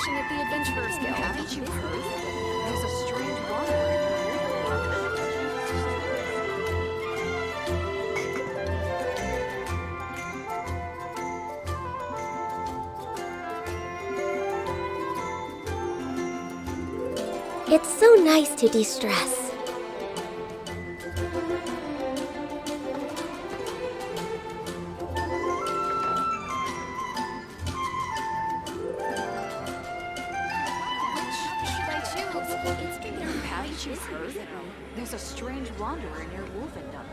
expedition at the Adventurers Guild. Haven't you heard? There's a strange wanderer. It's so nice to de-stress. Haven't you heard? There's a strange wanderer near Wolfendom.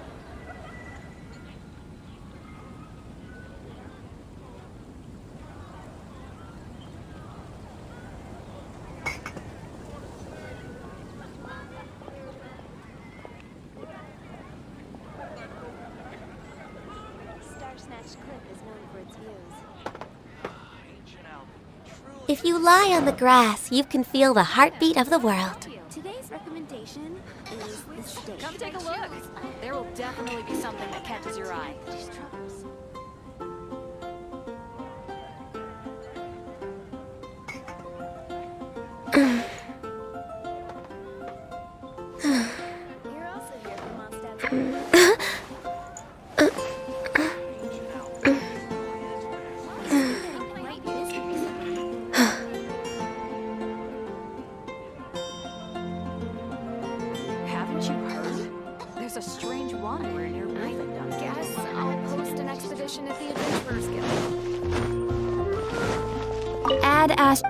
Starsnatch Cliff is known for its views. If you lie on the grass, you can feel the heartbeat of the world. Today's recommendation is the steak. Come take a look. There will definitely be something that catches your eye. You're also here for Mondstadt's quite busy recently. Haven't you heard? There's a strange wanderer near Wolfendom. Guess I'll post an expedition at the Adventurers Guild. Add Ash.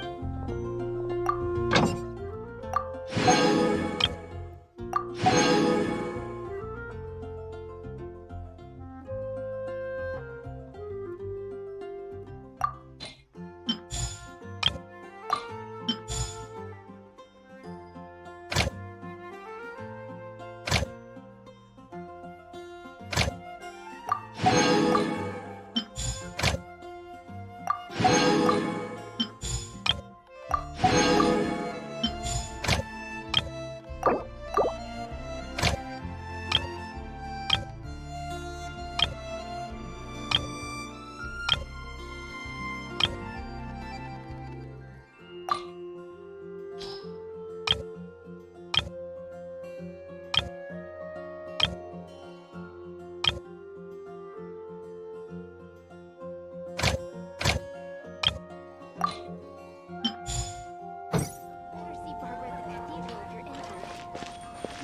Better see Barbara at the cathedral if you're into it.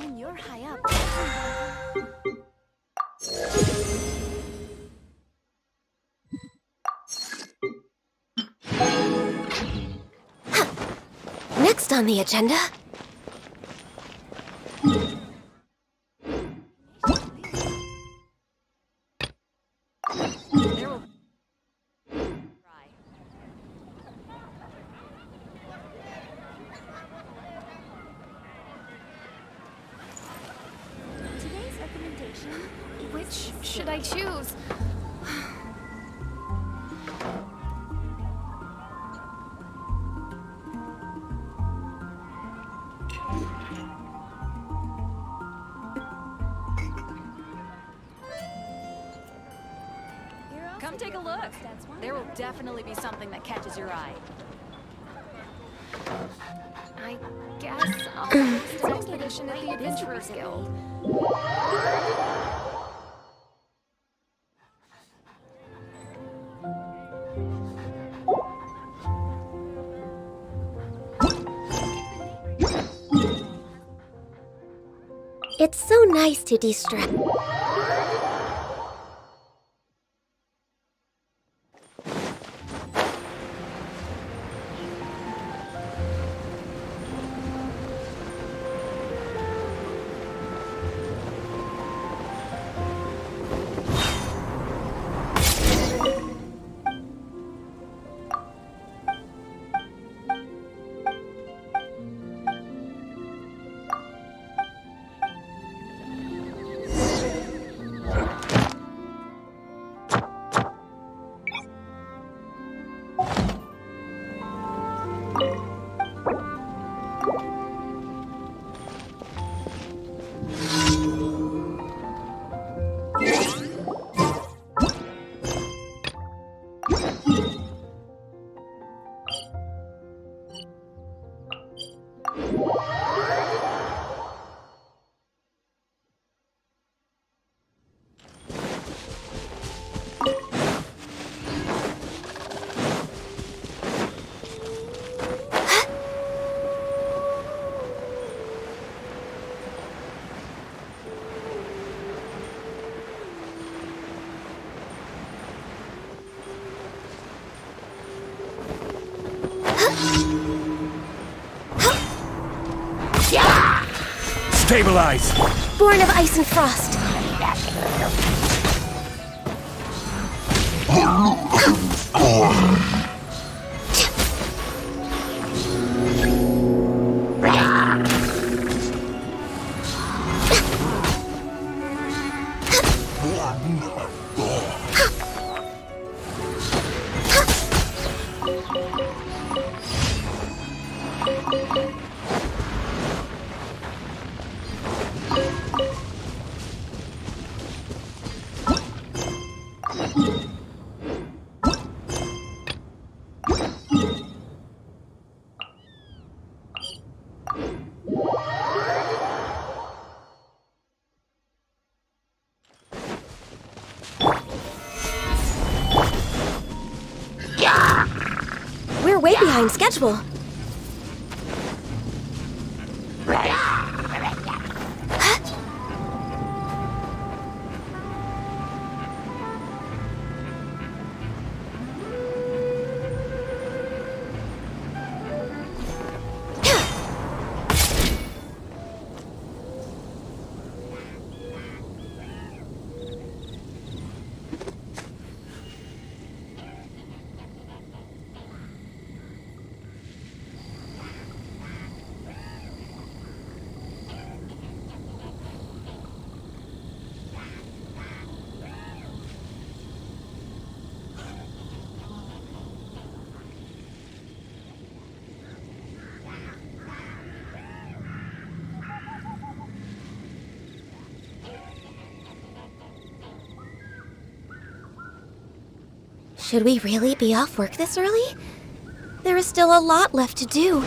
When you're high up, Next on the agenda. There will try. today's recommendation is Which should I choose? You're also Come take here a for look. Mondstadt's There will Wanderer. definitely be something that catches your eye. I guess I'll post an expedition at the Adventurers Guild. It's so nice to de-stress. Stabilize! Born of ice and frost. We're way behind schedule. Should we really be off work this early? There is still a lot left to do.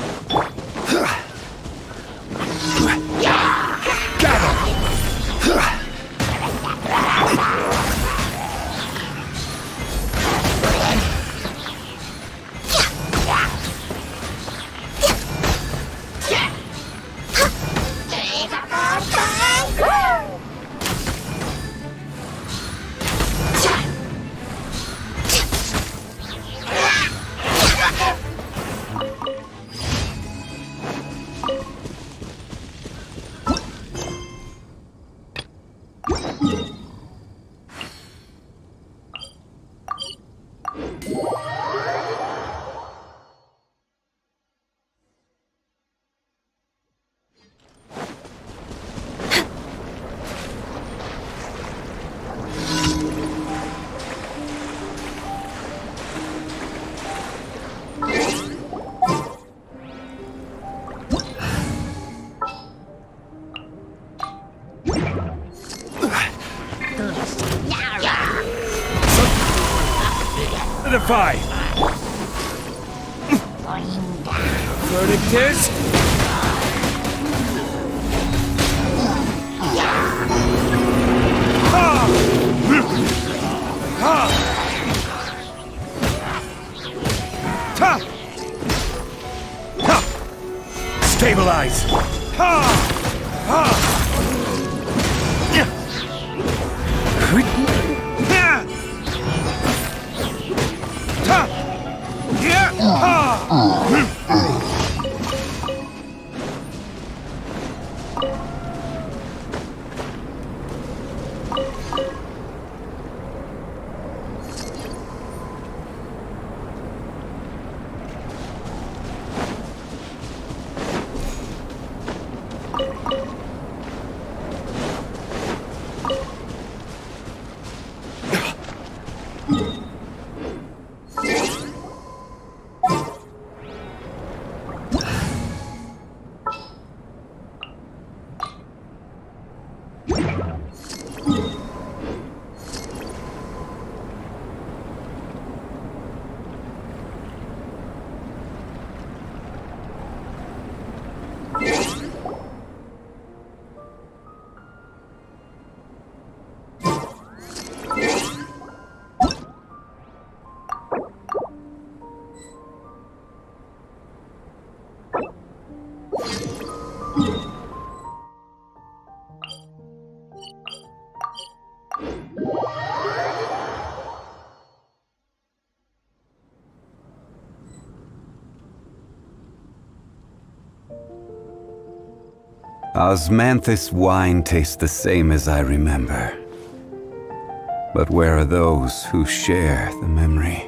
Solidify! Verdict is... Stabilize! Osmanthus wine tastes the same as I remember. But where are those who share the memory?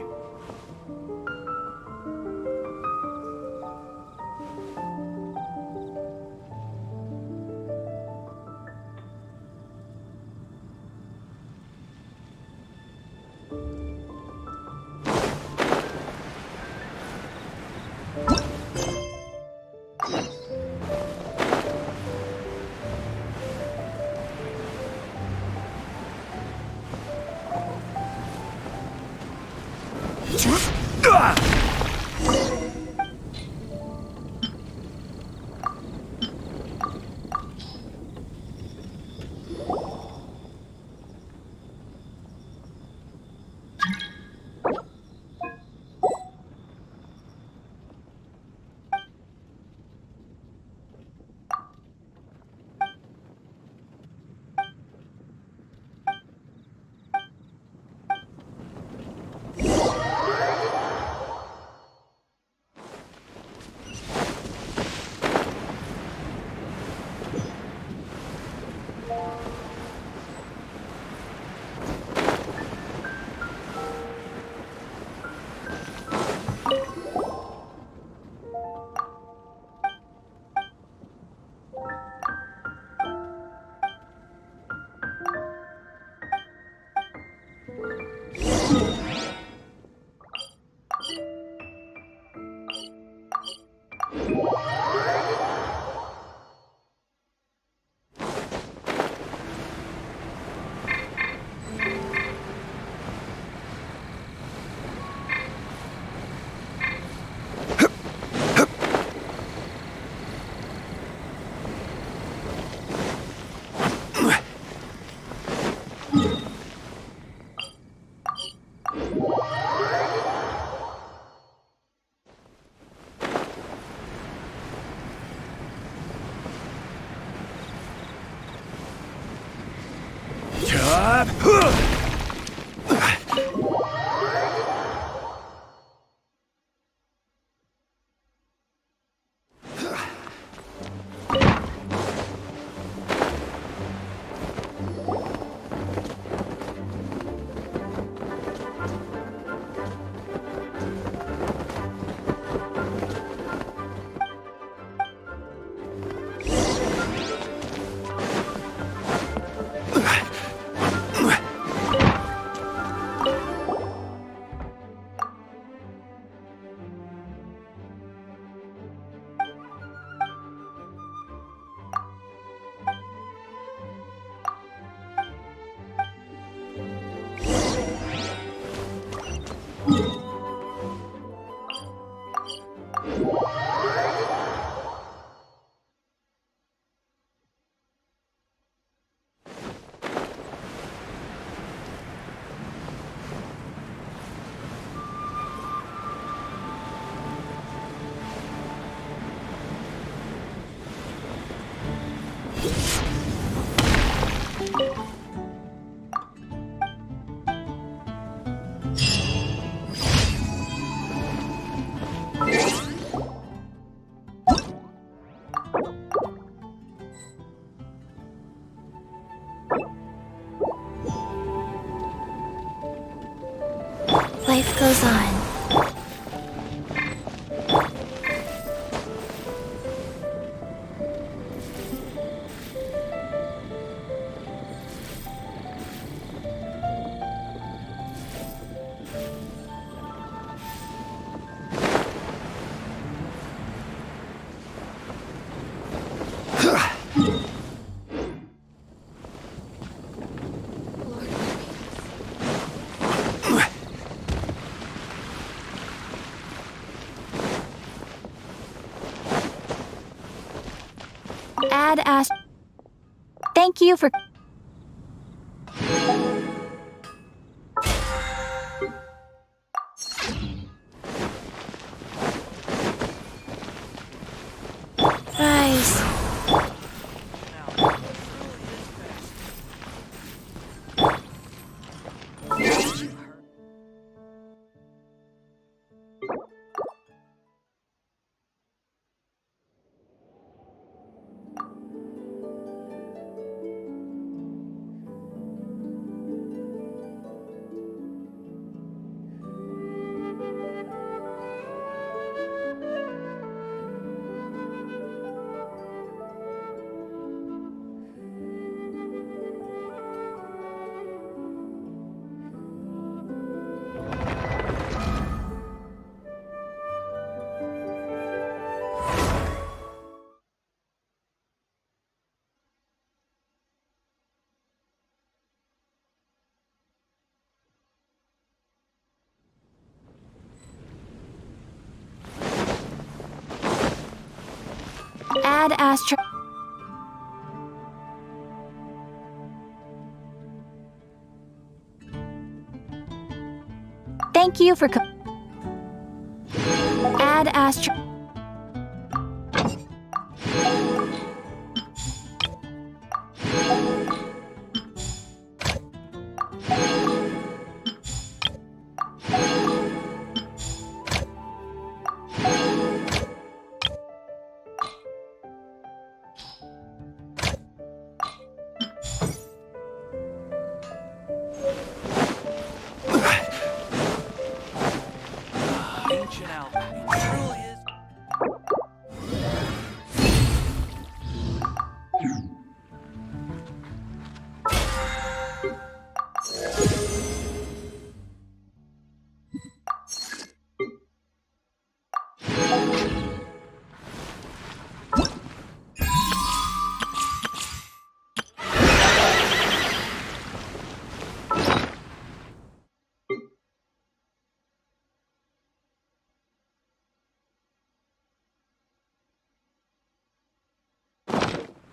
Life goes on. Ad Ast. Thank you for. Rise. Ad Astra. Thank you for Ad Astra. Ancient alchemy truly is.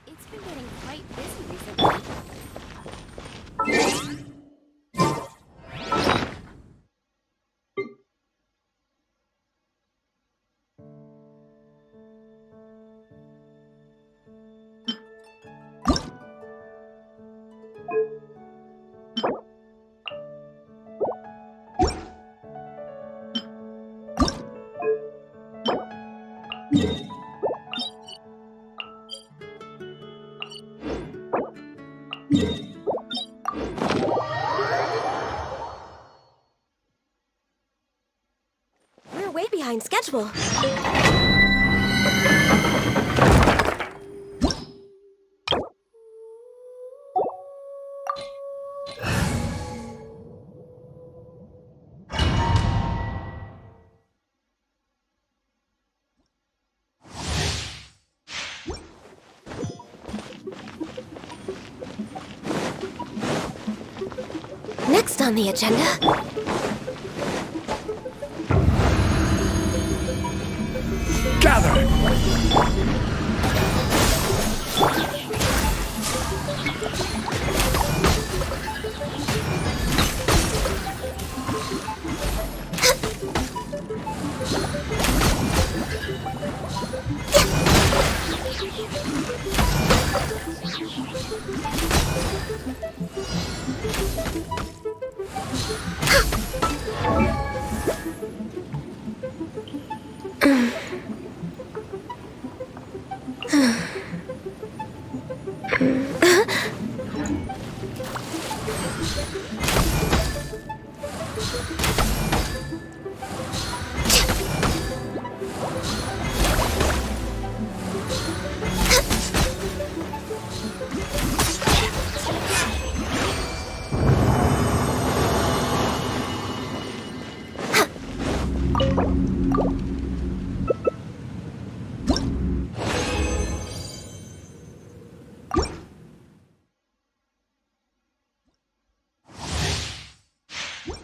It's been getting quite busy recently. We're way behind schedule. Next on the agenda, Gather!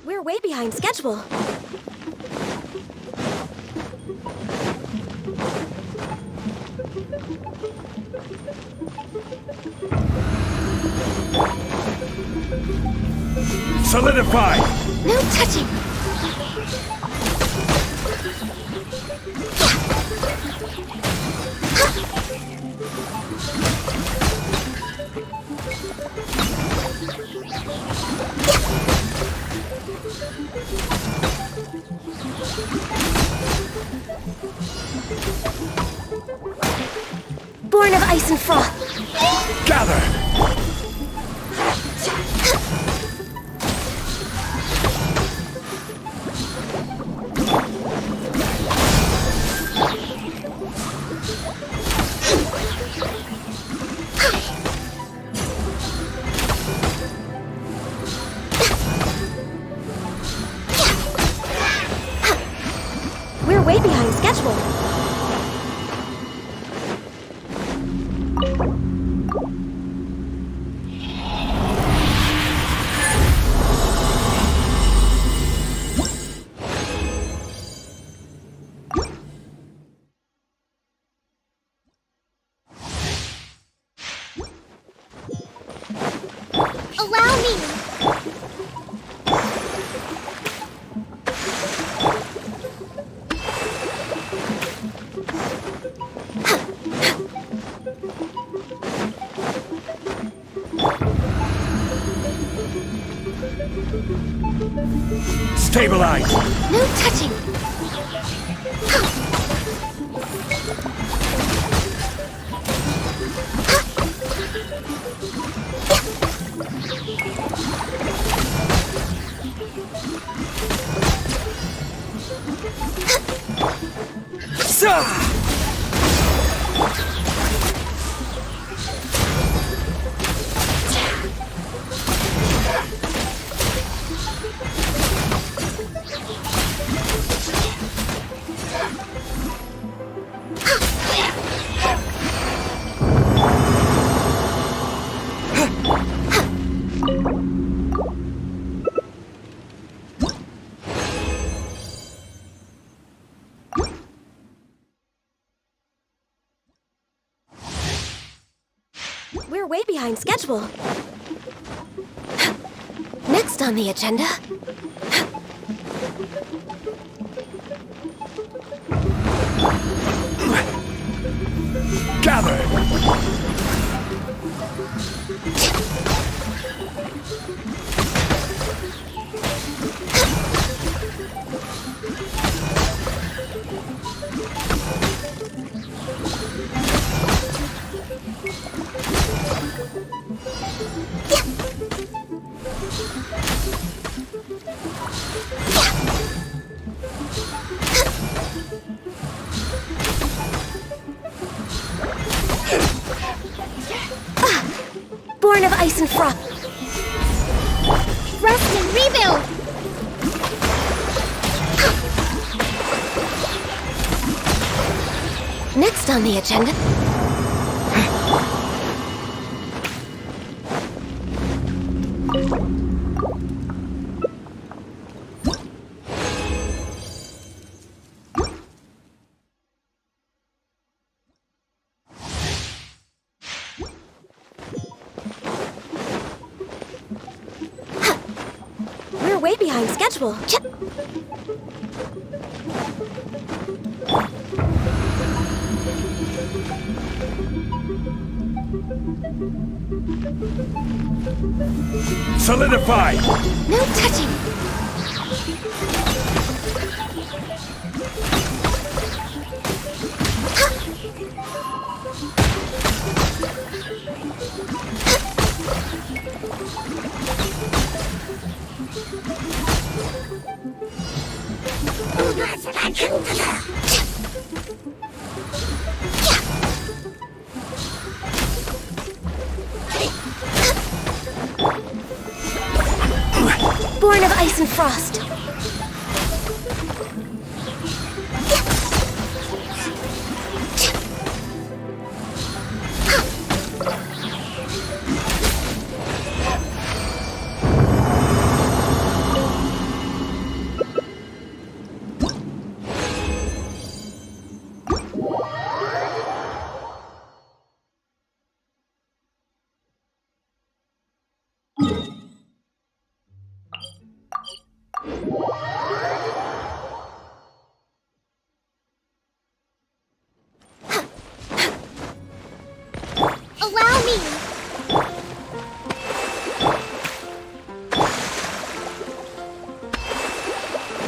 we're way behind schedule. Solidify! No touching! Born of ice and froth! Gather! We're way behind schedule. Stabilize! No touching! We're way behind schedule. Next on the agenda. Gather! Born of ice and frost. Rest and rebuild! Next on the agenda. We're way behind schedule. Solidify! No touching! Born of ice and frost. Allow me!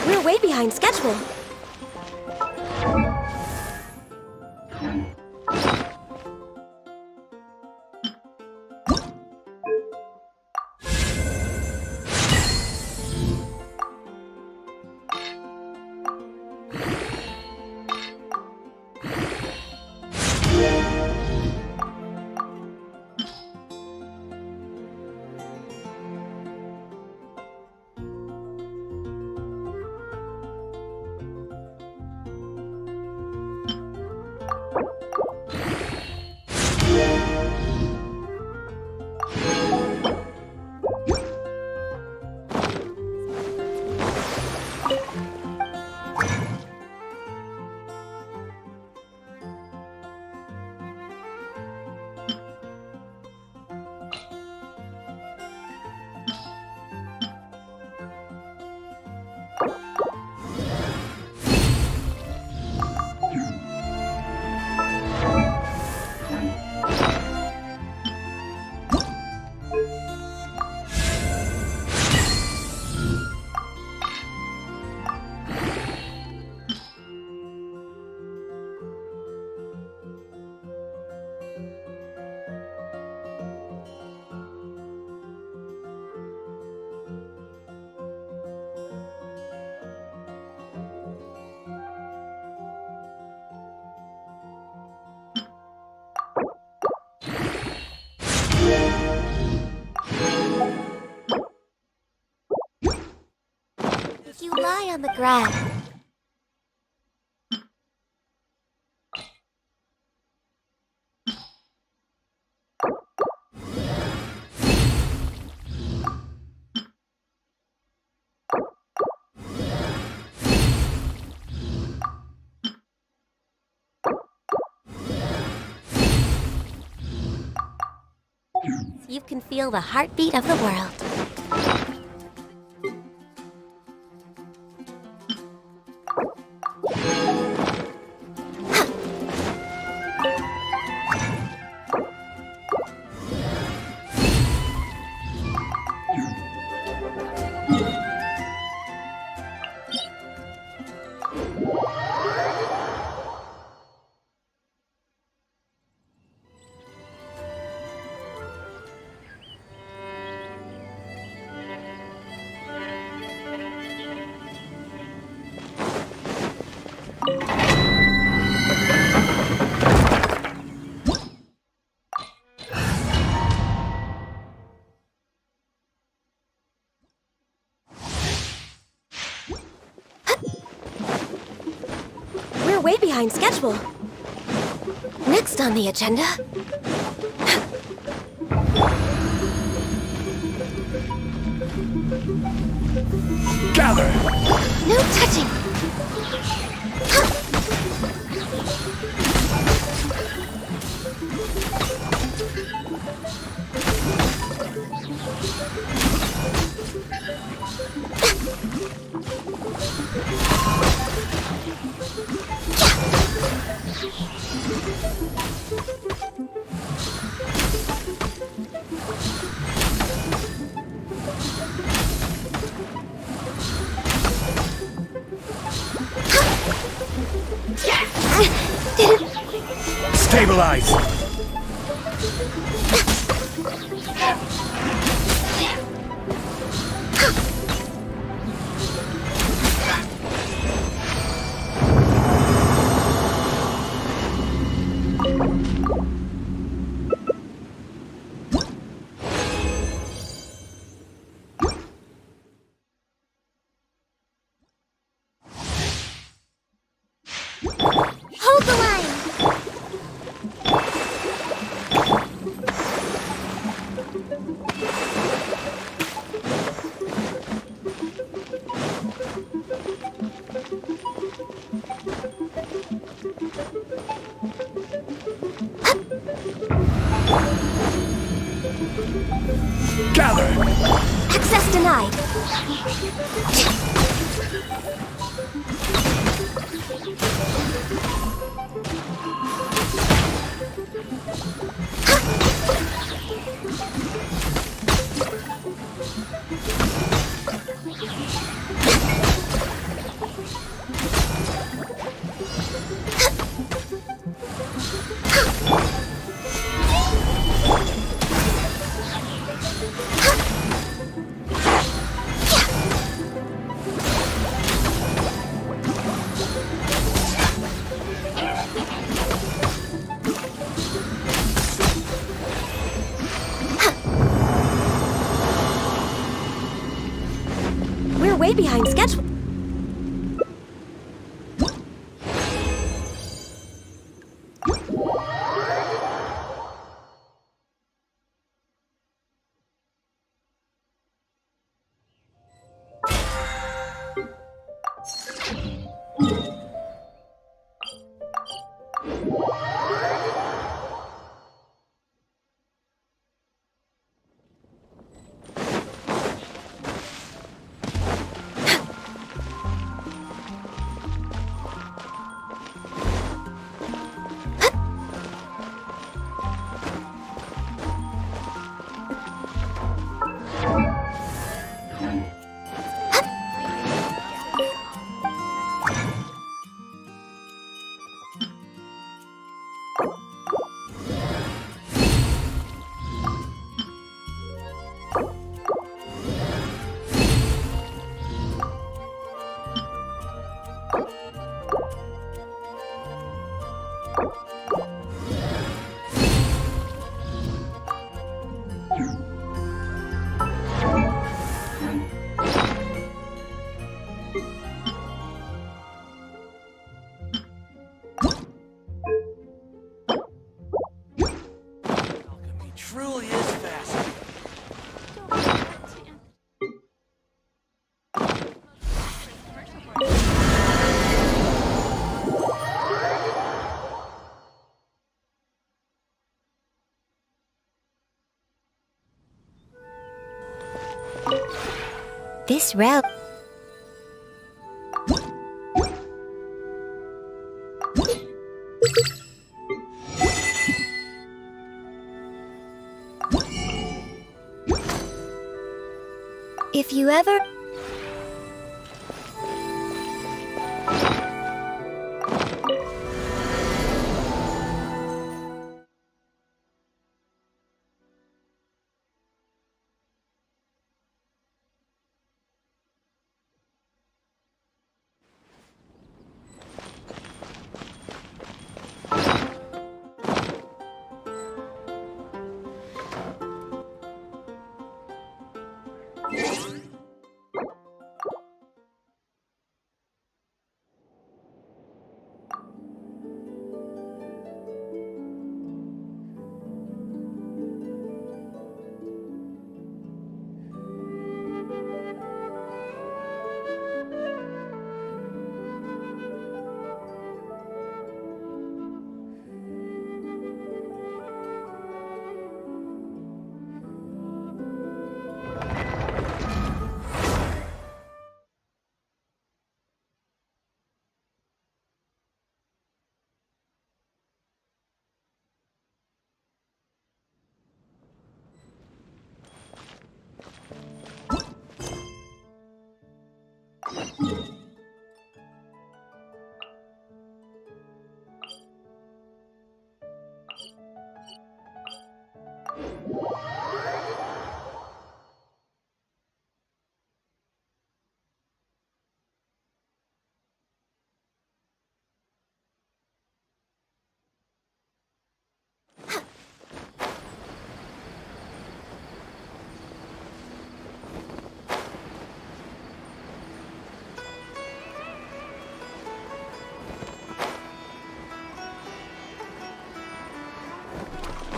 We're way behind schedule. You lie on the grass. You can feel the heartbeat of the world. We're way behind schedule. Next on the agenda. Gather! No touching. Stabilize! Hold the line. Gather! Access denied. Alchemy truly is fascinating. This route. If you ever...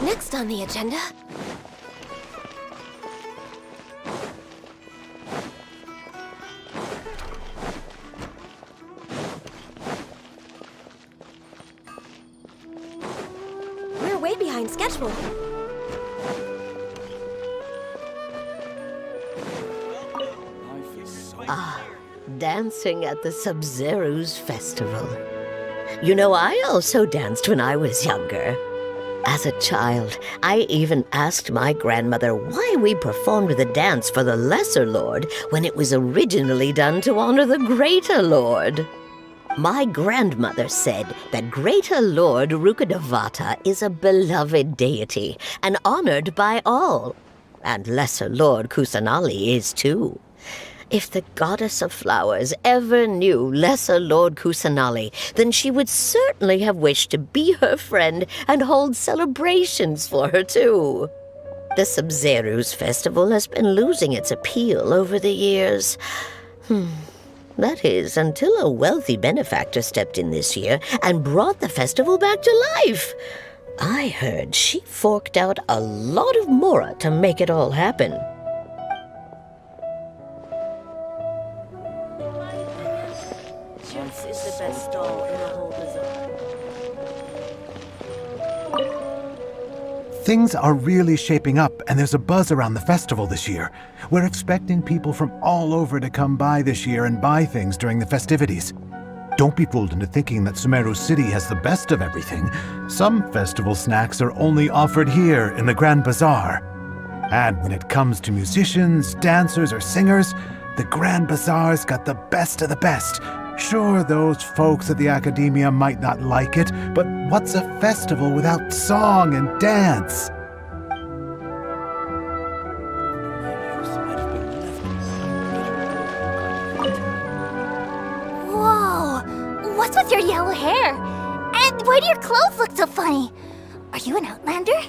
Next on the agenda... We're way behind schedule. Dancing at the Sub-Zero's festival. You know, I also danced when I was younger. As a child, I even asked my grandmother why we performed the dance for the Lesser Lord when it was originally done to honor the Greater Lord. My grandmother said that Greater Lord Rukkhadevata is a beloved deity and honored by all. And Lesser Lord Kusanali is too. If the goddess of flowers ever knew Lesser Lord Kusanali, then she would certainly have wished to be her friend and hold celebrations for her too. The Sub-Zero's festival has been losing its appeal over the years. That is, until a wealthy benefactor stepped in this year and brought the festival back to life. I heard she forked out a lot of mora to make it all happen. Juice is the best stall in the whole bazaar. Things are really shaping up, and there's a buzz around the festival this year. We're expecting people from all over to come by this year and buy things during the festivities. Don't be fooled into thinking that Sumeru City has the best of everything. Some festival snacks are only offered here in the Grand Bazaar. And when it comes to musicians, dancers, or singers, the Grand Bazaar's got the best of the best. Sure, those folks at the Academia might not like it, but what's a festival without song and dance? Whoa! What's with your yellow hair? And why do your clothes look so funny? Are you an Outlander?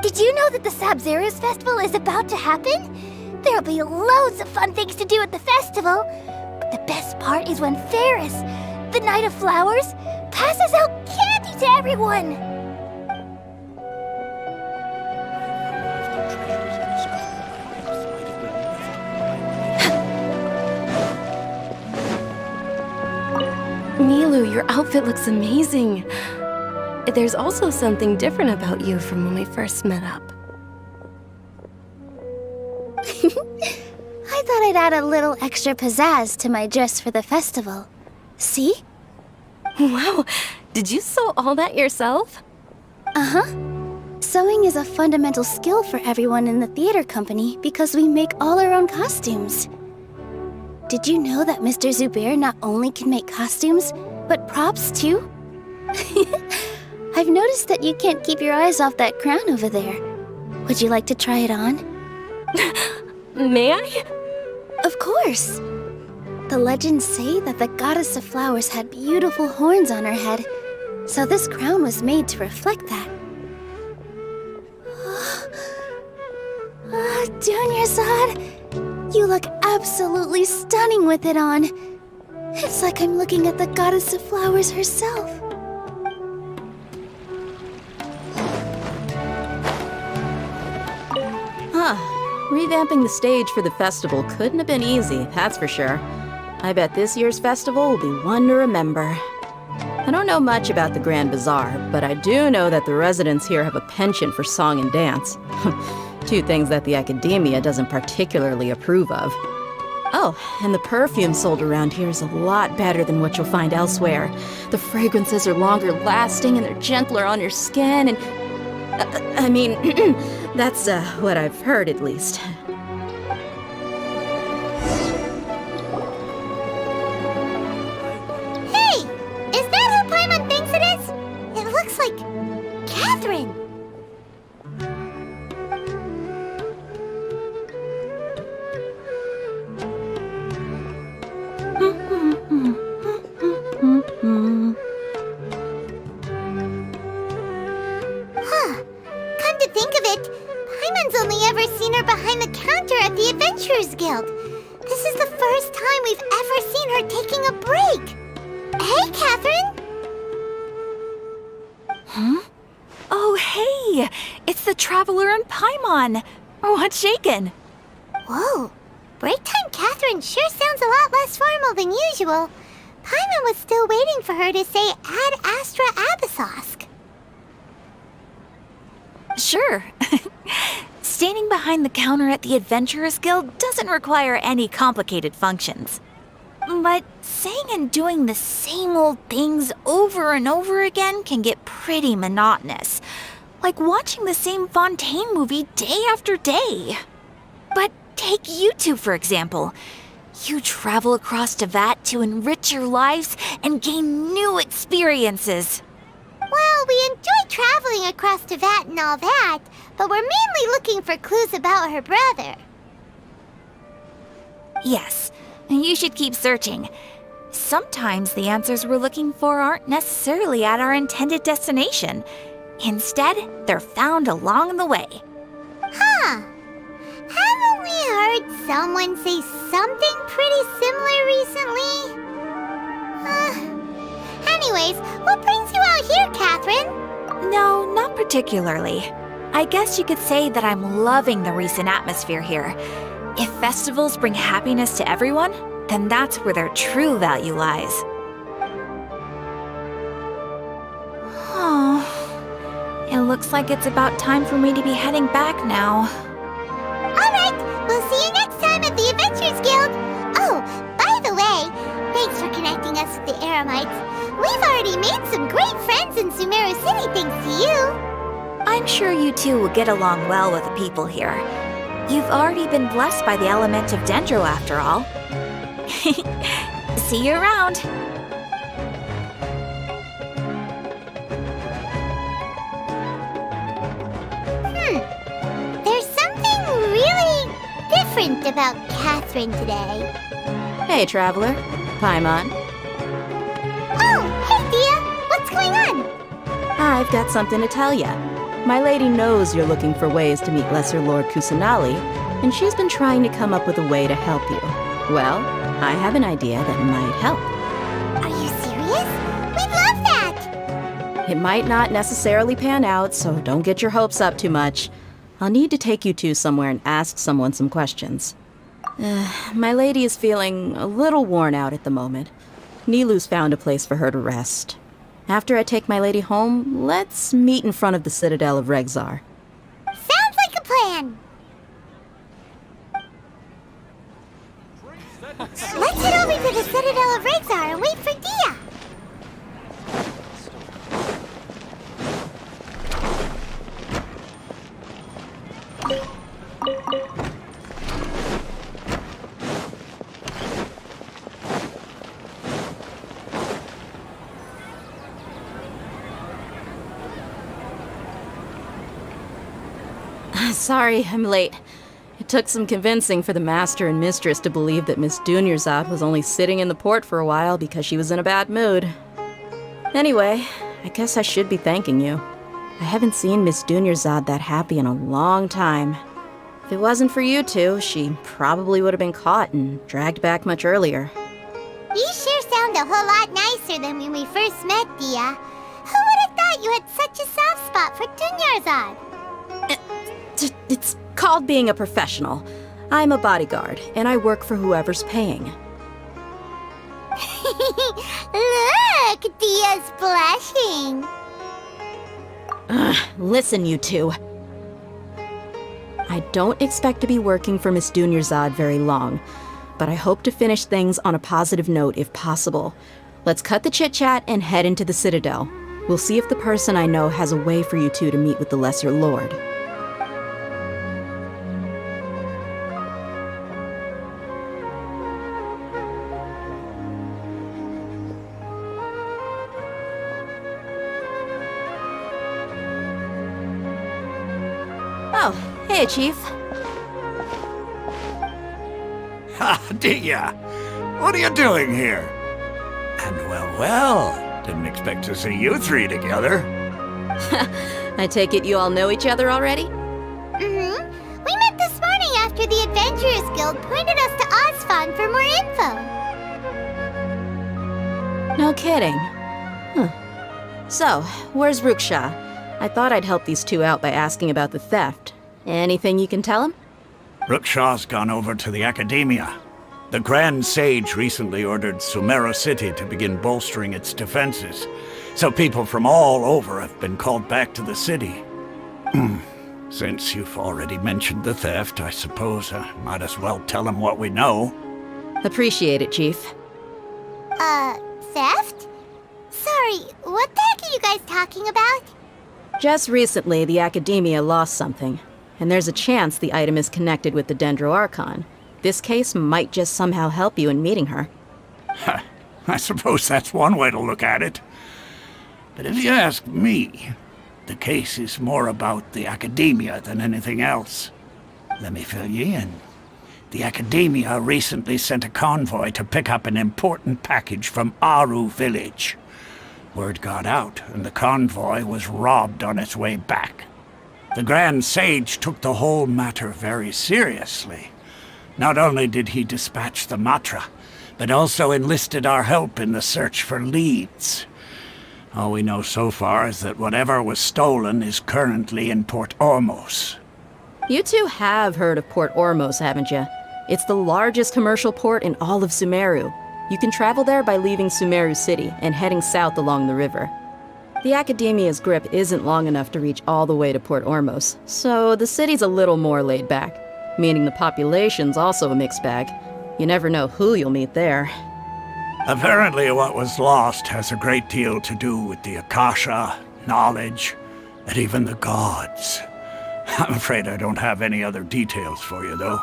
Did you know that the Sub-Zero's festival is about to happen? There'll be loads of fun things to do at the festival. But the best part is when Ferris, the Knight of Flowers, passes out candy to everyone! Milu, your outfit looks amazing. There's also something different about you from when we first met up. I thought I'd add a little extra pizzazz to my dress for the festival. See? Wow, did you sew all that yourself? Uh-huh. Sewing is a fundamental skill for everyone in the theater company because we make all our own costumes. Did you know that Mr. Zubair not only can make costumes, but props too? I've noticed that you can't keep your eyes off that crown over there. Would you like to try it on? May I? Of course! The legends say that the Goddess of Flowers had beautiful horns on her head, so this crown was made to reflect that. Dunyarzad, you look absolutely stunning with it on. It's like I'm looking at the Goddess of Flowers herself. Revamping the stage for the festival couldn't have been easy, that's for sure. I bet this year's festival will be one to remember. I don't know much about the Grand Bazaar, but I do know that the residents here have a penchant for song and dance. Two things that the academia doesn't particularly approve of. Oh, and the perfume sold around here is a lot better than what you'll find elsewhere. The fragrances are longer lasting and they're gentler on your skin and... I mean, that's what I've heard at least. Hey! Is that who Paimon thinks it is? It looks like... Catherine! Come to think of it, Paimon's only ever seen her behind the counter at the Adventurers Guild. This is the first time we've ever seen her taking a break. Hey, Catherine! Oh, hey! It's the Traveler and Paimon! What's shaken? Whoa, break time Catherine sure sounds a lot less formal than usual. Paimon was still waiting for her to say Ad Astra Abyssosque. Sure. Standing behind the counter at the Adventurers Guild doesn't require any complicated functions. But saying and doing the same old things over and over again can get pretty monotonous. Like watching the same Fontaine movie day after day. But take you two, for example. You travel across Teyvat to enrich your lives and gain new experiences. Well, we enjoy traveling across Teyvat and all that, but we're mainly looking for clues about her brother. Yes, you should keep searching. Sometimes the answers we're looking for aren't necessarily at our intended destination. Instead, they're found along the way. Huh. Haven't we heard someone say something pretty similar recently? Anyways, what brings you out here, Catherine? No, not particularly. I guess you could say that I'm loving the recent atmosphere here. If festivals bring happiness to everyone, then that's where their true value lies. Oh, it looks like it's about time for me to be heading back now. Alright, we'll see you next time at the Adventurers Guild. Oh, by the way, thanks for connecting us with the Eremites. We've already made some great friends in Sumeru City thanks to you. I'm sure you two will get along well with the people here. You've already been blessed by the element of Dendro after all. See you around. There's something really different about Catherine today. Hey, Traveler. Paimon. Oh, hey, Dia! What's going on? I've got something to tell ya. My lady knows you're looking for ways to meet Lesser Lord Kusanali, and she's been trying to come up with a way to help you. Well, I have an idea that might help. Are you serious? We'd love that! It might not necessarily pan out, so don't get your hopes up too much. I'll need to take you two somewhere and ask someone some questions. My lady is feeling a little worn out at the moment. Nilu's found a place for her to rest. After I take my lady home, let's meet in front of the Citadel of Regzar. Sounds like a plan! Let's head over to the Citadel of Regzar and wait for Dia! Sorry, I'm late. It took some convincing for the master and mistress to believe that Miss Dunyarzad was only sitting in the port for a while because she was in a bad mood. Anyway, I guess I should be thanking you. I haven't seen Miss Dunyarzad that happy in a long time. If it wasn't for you two, she probably would have been caught and dragged back much earlier. You sure sound a whole lot nicer than when we first met, Dia. Who would have thought you had such a soft spot for Dunyarzad? It's called being a professional. I'm a bodyguard, and I work for whoever's paying. Look, Dia's blushing. Listen, you two. I don't expect to be working for Miss Dunyarzad very long, but I hope to finish things on a positive note if possible. Let's cut the chit-chat and head into the Citadel. We'll see if the person I know has a way for you two to meet with the Lesser Lord. Oh, hey, Chief. Ha, Dia! What are you doing here? And well, didn't expect to see you three together. I take it you all know each other already? Mm-hmm. We met this morning after the Adventurers Guild pointed us to Osfon for more info. No kidding. Huh. So, where's Ruksha? I thought I'd help these two out by asking about the theft. Anything you can tell him? Rukshaw's gone over to the Academia. The Grand Sage recently ordered Sumeru City to begin bolstering its defenses, so people from all over have been called back to the city. Since you've already mentioned the theft, I suppose I might as well tell them what we know. Appreciate it, Chief. Theft? Sorry, what the heck are you guys talking about? Just recently, the Academia lost something, and there's a chance the item is connected with the Dendro Archon. This case might just somehow help you in meeting her. I suppose that's one way to look at it. But if you ask me, the case is more about the Academia than anything else. Let me fill you in. The Academia recently sent a convoy to pick up an important package from Aru village. Word got out, and the convoy was robbed on its way back. The Grand Sage took the whole matter very seriously. Not only did he dispatch the Matra, but also enlisted our help in the search for leads. All we know so far is that whatever was stolen is currently in Port Ormos. You two have heard of Port Ormos, haven't you? It's the largest commercial port in all of Sumeru. You can travel there by leaving Sumeru City and heading south along the river. The Academia's grip isn't long enough to reach all the way to Port Ormos, so the city's a little more laid back, meaning the population's also a mixed bag. You never know who you'll meet there. Apparently what was lost has a great deal to do with the Akasha, knowledge, and even the gods. I'm afraid I don't have any other details for you, though.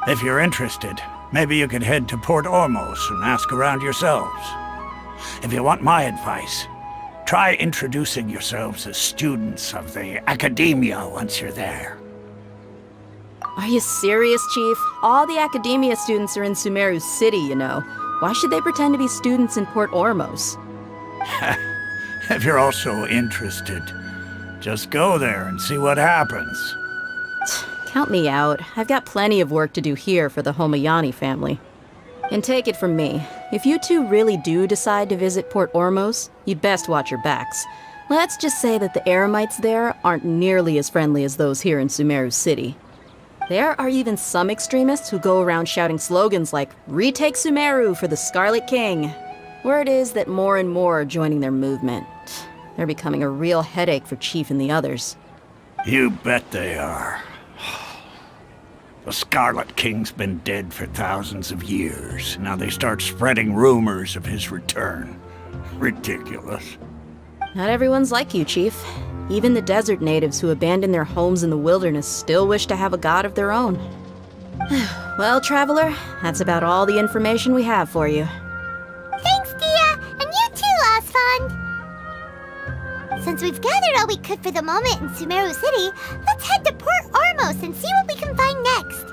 If you're interested, maybe you could head to Port Ormos and ask around yourselves. If you want my advice, try introducing yourselves as students of the Academia once you're there. Are you serious, Chief? All the Academia students are in Sumeru City, you know. Why should they pretend to be students in Port Ormos? If you're also interested, just go there and see what happens. Count me out. I've got plenty of work to do here for the Homayani family. And take it from me, if you two really do decide to visit Port Ormos, you'd best watch your backs. Let's just say that the Eremites there aren't nearly as friendly as those here in Sumeru City. There are even some extremists who go around shouting slogans like, "Retake Sumeru for the Scarlet King." Word is that more and more are joining their movement. They're becoming a real headache for Chief and the others. You bet they are. The Scarlet King's been dead for thousands of years. Now they start spreading rumors of his return. Ridiculous. Not everyone's like you, Chief. Even the desert natives who abandoned their homes in the wilderness still wish to have a god of their own. Well, Traveler, that's about all the information we have for you. Thanks, Dia! And you too, Osfond! Since we've gathered all we could for the moment in Sumeru City, let's head to Port Ormos and see what we can find next.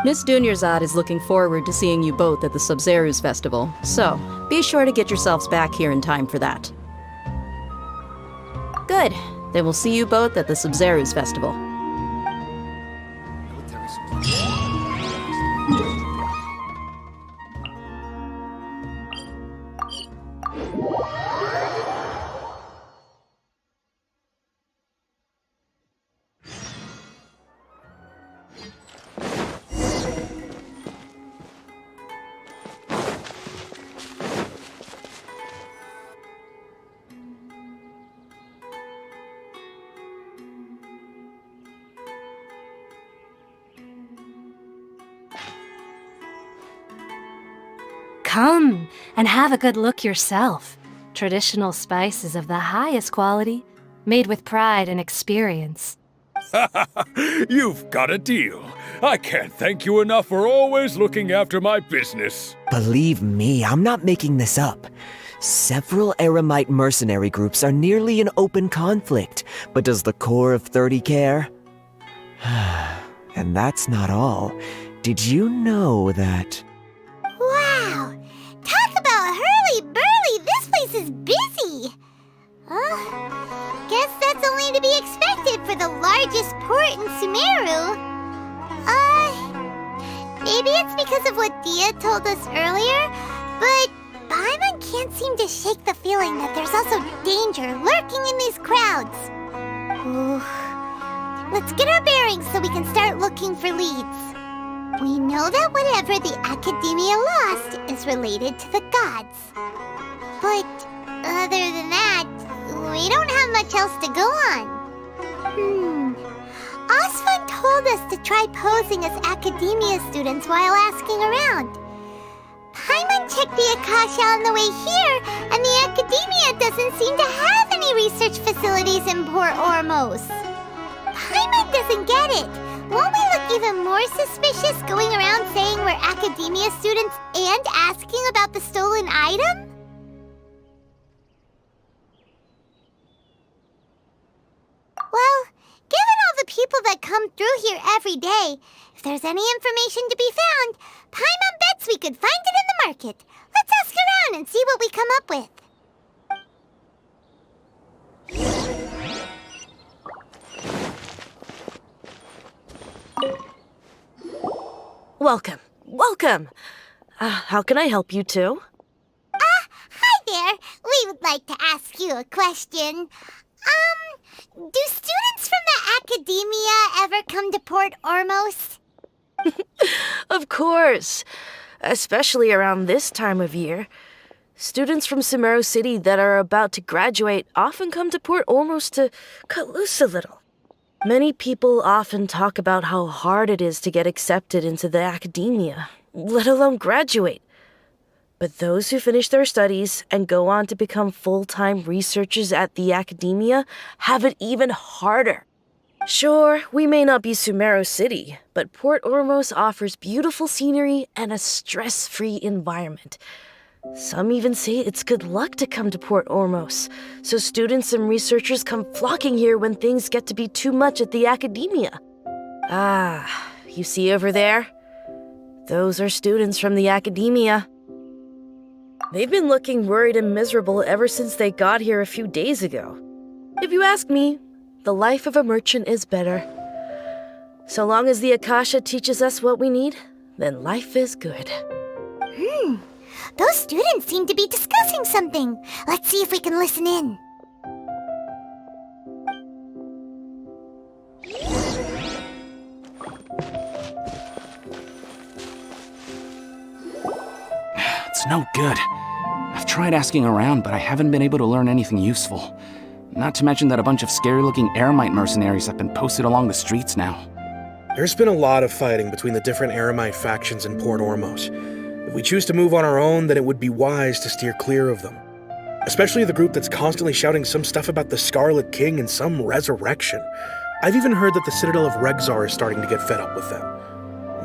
Miss Dunyarzad is looking forward to seeing you both at the Sabzeruz Festival, so be sure to get yourselves back here in time for that. Good. Then we'll see you both at the Sabzeruz Festival. Come and have a good look yourself. Traditional spices of the highest quality, made with pride and experience. You've got a deal. I can't thank you enough for always looking after my business. Believe me, I'm not making this up. Several Eremite mercenary groups are nearly in open conflict, but does the core of 30 care? And that's not all. Did you know that... Wow! Talk about hurly-burly! This place is busy! Guess that's only to be expected for the largest port in Sumeru. Maybe it's because of what Dia told us earlier, but Paimon can't seem to shake the feeling that there's also danger lurking in these crowds. Ooh. Let's get our bearings so we can start looking for leads. We know that whatever the Academia lost is related to the gods. But other than that, we don't have much else to go on. Osfund told us to try posing as Academia students while asking around. Paimon checked the Akasha on the way here, and the Academia doesn't seem to have any research facilities in Port Ormos. Paimon doesn't get it. Won't we look even more suspicious going around saying we're Academia students and asking about the stolen item? Well, given all the people that come through here every day, if there's any information to be found, Paimon bets we could find it in the market. Let's ask around and see what we come up with. Welcome. Welcome. How can I help you two? Hi there. We would like to ask you a question. Do students from the Academia ever come to Port Ormos? Of course. Especially around this time of year. Students from Sumeru City that are about to graduate often come to Port Ormos to cut loose a little. Many people often talk about how hard it is to get accepted into the Academia, let alone graduate. But those who finish their studies and go on to become full-time researchers at the Academia have it even harder. Sure, we may not be Sumeru City, but Port Ormos offers beautiful scenery and a stress-free environment. Some even say it's good luck to come to Port Ormos, so students and researchers come flocking here when things get to be too much at the Academia. You see over there? Those are students from the Academia. They've been looking worried and miserable ever since they got here a few days ago. If you ask me, the life of a merchant is better. So long as the Akasha teaches us what we need, then life is good. Those students seem to be discussing something. Let's see if we can listen in. It's no good. I've tried asking around, but I haven't been able to learn anything useful. Not to mention that a bunch of scary-looking Eremite mercenaries have been posted along the streets now. There's been a lot of fighting between the different Eremite factions in Port Ormos. If we choose to move on our own, then it would be wise to steer clear of them. Especially the group that's constantly shouting some stuff about the Scarlet King and some resurrection. I've even heard that the Citadel of Regzar is starting to get fed up with them.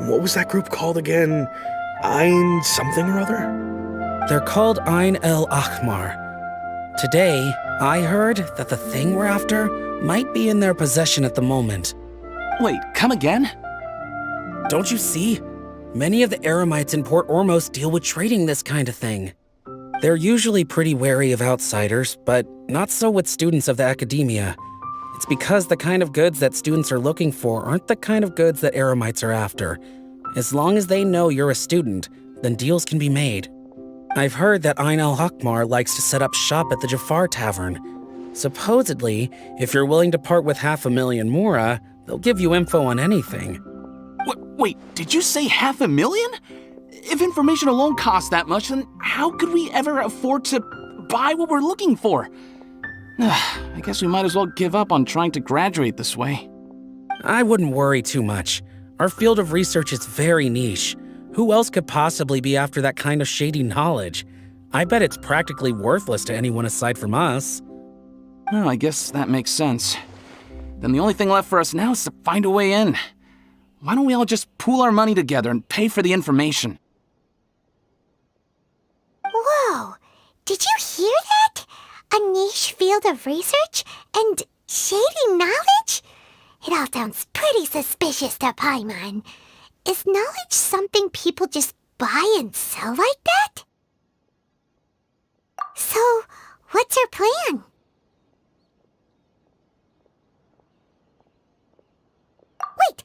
What was that group called again? Ein something or other? They're called Ein El Ahmar. Today, I heard that the thing we're after might be in their possession at the moment. Wait, come again? Don't you see? Many of the Eremites in Port Ormos deal with trading this kind of thing. They're usually pretty wary of outsiders, but not so with students of the academia. It's because the kind of goods that students are looking for aren't the kind of goods that Eremites are after. As long as they know you're a student, then deals can be made. I've heard that Ein El Ahmar likes to set up shop at the Jafar Tavern. Supposedly, if you're willing to part with 500,000 Mora, they'll give you info on anything. Wait, did you say 500,000? If information alone costs that much, then how could we ever afford to buy what we're looking for? I guess we might as well give up on trying to graduate this way. I wouldn't worry too much. Our field of research is very niche. Who else could possibly be after that kind of shady knowledge? I bet it's practically worthless to anyone aside from us. Well, I guess that makes sense. Then the only thing left for us now is to find a way in. Why don't we all just pool our money together and pay for the information? Whoa! Did you hear that? A niche field of research and shady knowledge? It all sounds pretty suspicious to Paimon. Is knowledge something people just buy and sell like that? So, what's our plan? Wait,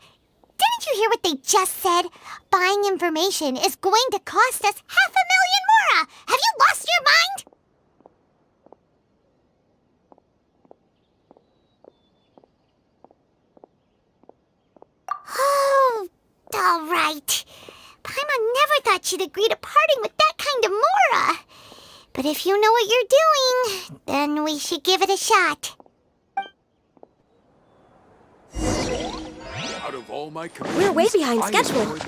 didn't you hear what they just said? Buying information is going to cost us 500,000 Mora! Have you lost your mind? Oh, all right. Paimon never thought she'd agree to parting with that kind of Mora. But if you know what you're doing, then we should give it a shot. Out of all my We're way behind schedule.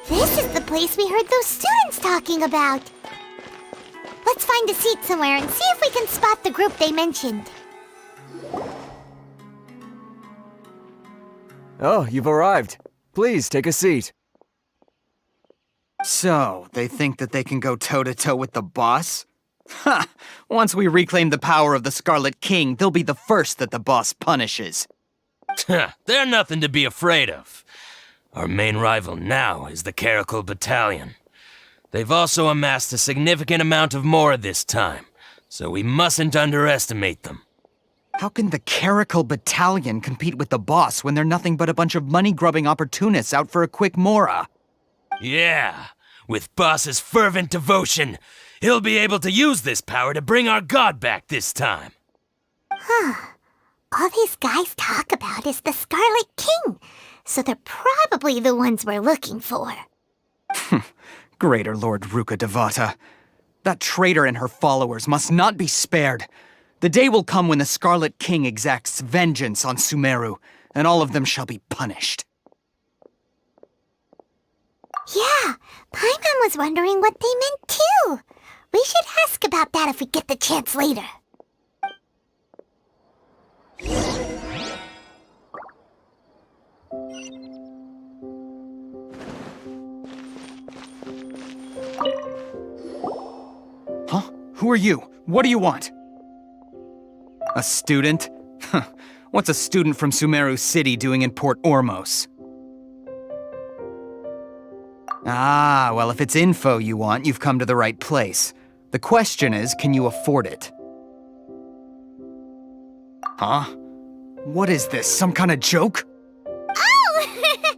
This is the place we heard those students talking about. Let's find a seat somewhere and see if we can spot the group they mentioned. Oh, you've arrived. Please take a seat. So, they think that they can go toe-to-toe with the boss? Ha! Once we reclaim the power of the Scarlet King, they'll be the first that the boss punishes. They're nothing to be afraid of. Our main rival now is the Caracal Battalion. They've also amassed a significant amount of Mora this time, so we mustn't underestimate them. How can the Caracal Battalion compete with the boss when they're nothing but a bunch of money-grubbing opportunists out for a quick Mora? Yeah, with Boss's fervent devotion, he'll be able to use this power to bring our god back this time. Huh. All these guys talk about is the Scarlet King, so they're probably the ones we're looking for. Greater Lord Ruka Devata. That traitor and her followers must not be spared. The day will come when the Scarlet King exacts vengeance on Sumeru, and all of them shall be punished. Yeah, Paimon was wondering what they meant too. We should ask about that if we get the chance later. Who are you? What do you want? A student? What's a student from Sumeru City doing in Port Ormos? Ah, well, if it's info you want, you've come to the right place. The question is, can you afford it? Huh? What is this, some kind of joke? Oh!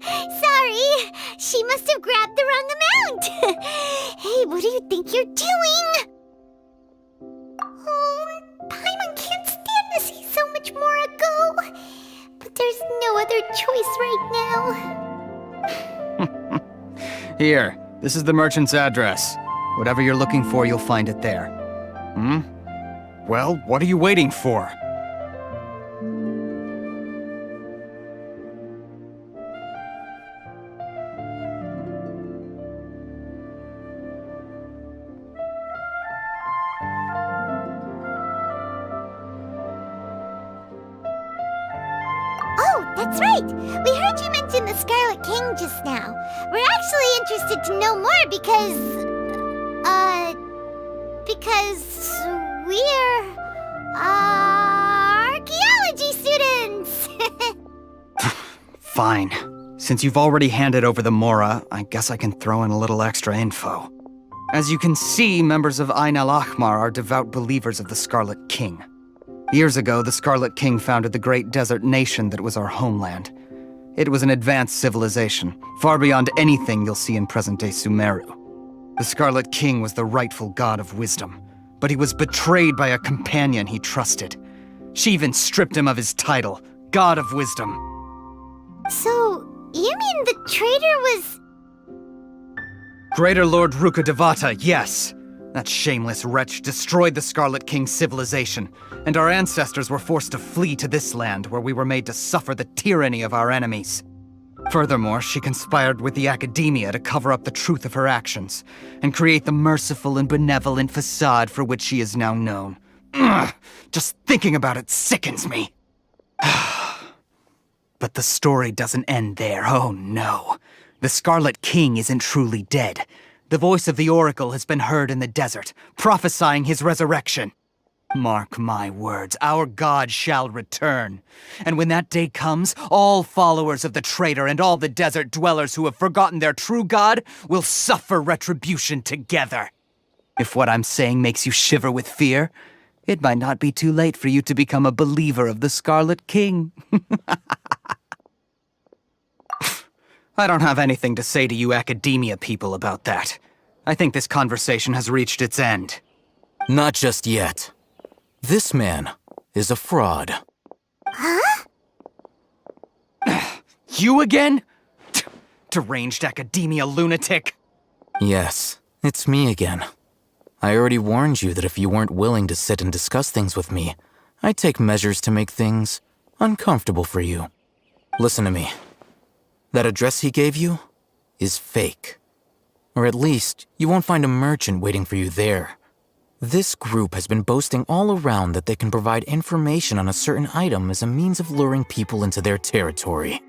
Sorry! She must have grabbed the wrong amount! Hey, what do you think you're doing? Oh, Paimon can't stand to see so much Mora go. But there's no other choice right now. Here, this is the merchant's address. Whatever you're looking for, you'll find it there. Well, what are you waiting for? Oh, that's right! We heard you mention the Scarlet King just now. We're actually interested to know more because we're archaeology students! Fine. Since you've already handed over the Mora, I guess I can throw in a little extra info. As you can see, members of Ain al-Ahmar are devout believers of the Scarlet King. Years ago, the Scarlet King founded the great desert nation that was our homeland. It was an advanced civilization, far beyond anything you'll see in present-day Sumeru. The Scarlet King was the rightful god of wisdom, but he was betrayed by a companion he trusted. She even stripped him of his title, God of Wisdom. So, you mean the traitor was... Greater Lord Rukkhadevata, yes! That shameless wretch destroyed the Scarlet King's civilization, and our ancestors were forced to flee to this land where we were made to suffer the tyranny of our enemies. Furthermore, she conspired with the Academia to cover up the truth of her actions, and create the merciful and benevolent facade for which she is now known. Ugh, just thinking about it sickens me. But the story doesn't end there, oh no. The Scarlet King isn't truly dead. The voice of the Oracle has been heard in the desert, prophesying his resurrection. Mark my words, our god shall return. And when that day comes, all followers of the traitor and all the desert dwellers who have forgotten their true god will suffer retribution together. If what I'm saying makes you shiver with fear, it might not be too late for you to become a believer of the Scarlet King. I don't have anything to say to you Academia people about that. I think this conversation has reached its end. Not just yet. This man is a fraud. Huh? You again? Deranged Academia lunatic. Yes, it's me again. I already warned you that if you weren't willing to sit and discuss things with me, I'd take measures to make things uncomfortable for you. Listen to me. That address he gave you is fake. Or at least, you won't find a merchant waiting for you there. This group has been boasting all around that they can provide information on a certain item as a means of luring people into their territory.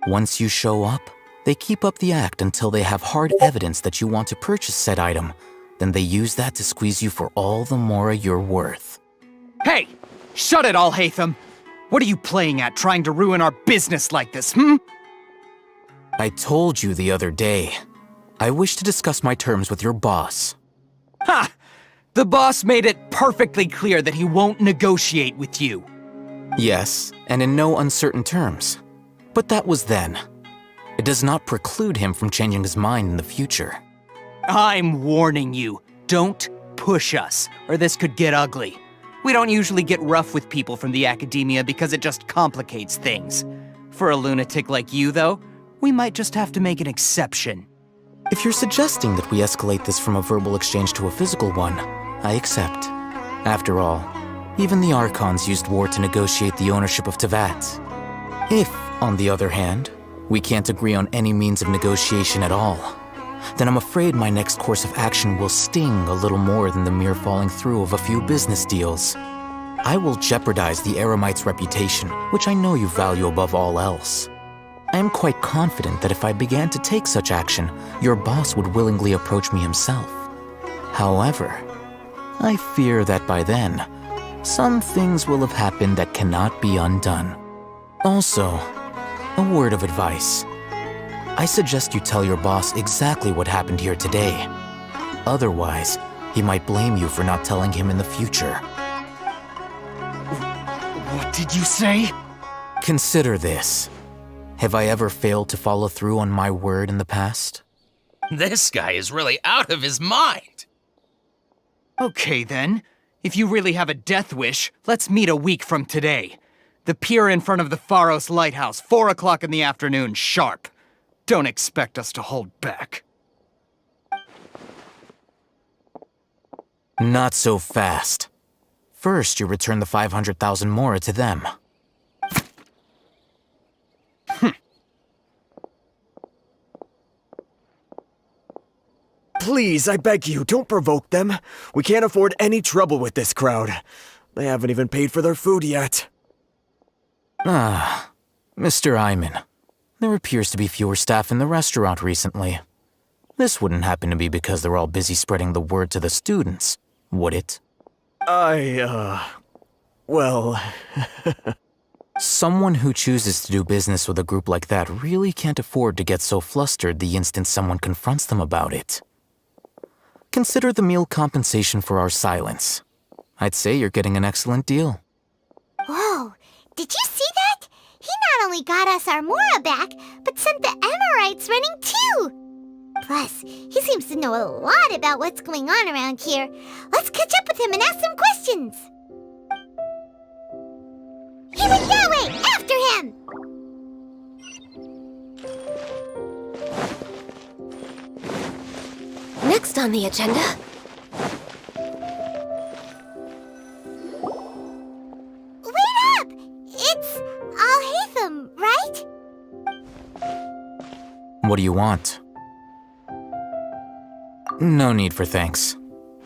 Once you show up, they keep up the act until they have hard evidence that you want to purchase said item. Then they use that to squeeze you for all the Mora you're worth. Hey! Shut it, Alhaitham! What are you playing at, trying to ruin our business like this, I told you the other day. I wish to discuss my terms with your boss. Ha! The boss made it perfectly clear that he won't negotiate with you. Yes, and in no uncertain terms. But that was then. It does not preclude him from changing his mind in the future. I'm warning you, don't push us, or this could get ugly. We don't usually get rough with people from the Academia because it just complicates things. For a lunatic like you, though, we might just have to make an exception. If you're suggesting that we escalate this from a verbal exchange to a physical one, I accept. After all, even the Archons used war to negotiate the ownership of Teyvat. If, on the other hand, we can't agree on any means of negotiation at all, then I'm afraid my next course of action will sting a little more than the mere falling through of a few business deals. I will jeopardize the Eremite's reputation, which I know you value above all else. I am quite confident that if I began to take such action, your boss would willingly approach me himself. However, I fear that by then, some things will have happened that cannot be undone. Also, a word of advice. I suggest you tell your boss exactly what happened here today. Otherwise, he might blame you for not telling him in the future. What did you say? Consider this. Have I ever failed to follow through on my word in the past? This guy is really out of his mind. Okay then. If you really have a death wish, let's meet a week from today. The pier in front of the Pharos Lighthouse, 4 o'clock in the afternoon, sharp. Don't expect us to hold back. Not so fast. First, you return the 500,000 mora to them. Please, I beg you, don't provoke them. We can't afford any trouble with this crowd. They haven't even paid for their food yet. Ah, Mr. Iman. There appears to be fewer staff in the restaurant recently. This wouldn't happen to be because they're all busy spreading the word to the students, would it? Well... Someone who chooses to do business with a group like that really can't afford to get so flustered the instant someone confronts them about it. Consider the meal compensation for our silence. I'd say you're getting an excellent deal. Whoa, did you see that? He not only got us our Mora back, but sent the Emirites running too! Plus, he seems to know a lot about what's going on around here. Let's catch up with him and ask some questions! He went that way! After him! Next on the agenda... Wait up! It's Al-Haytham, right? What do you want? No need for thanks.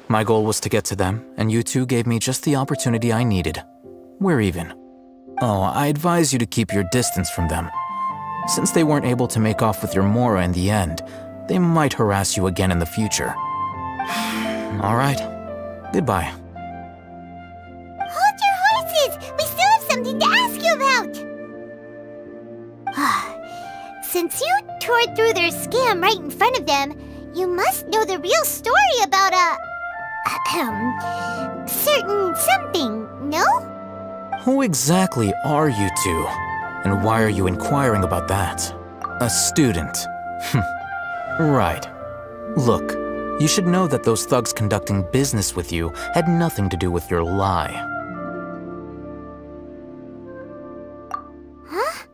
My goal was to get to them, and you two gave me just the opportunity I needed. We're even. Oh, I advise you to keep your distance from them. Since they weren't able to make off with your Mora in the end, they might harass you again in the future. All right. Goodbye. Hold your horses! We still have something to ask you about! Since you tore through their scam right in front of them, you must know the real story about certain something, no? Who exactly are you two? And why are you inquiring about that? A student. Right. Look, you should know that those thugs conducting business with you had nothing to do with your lie. Huh?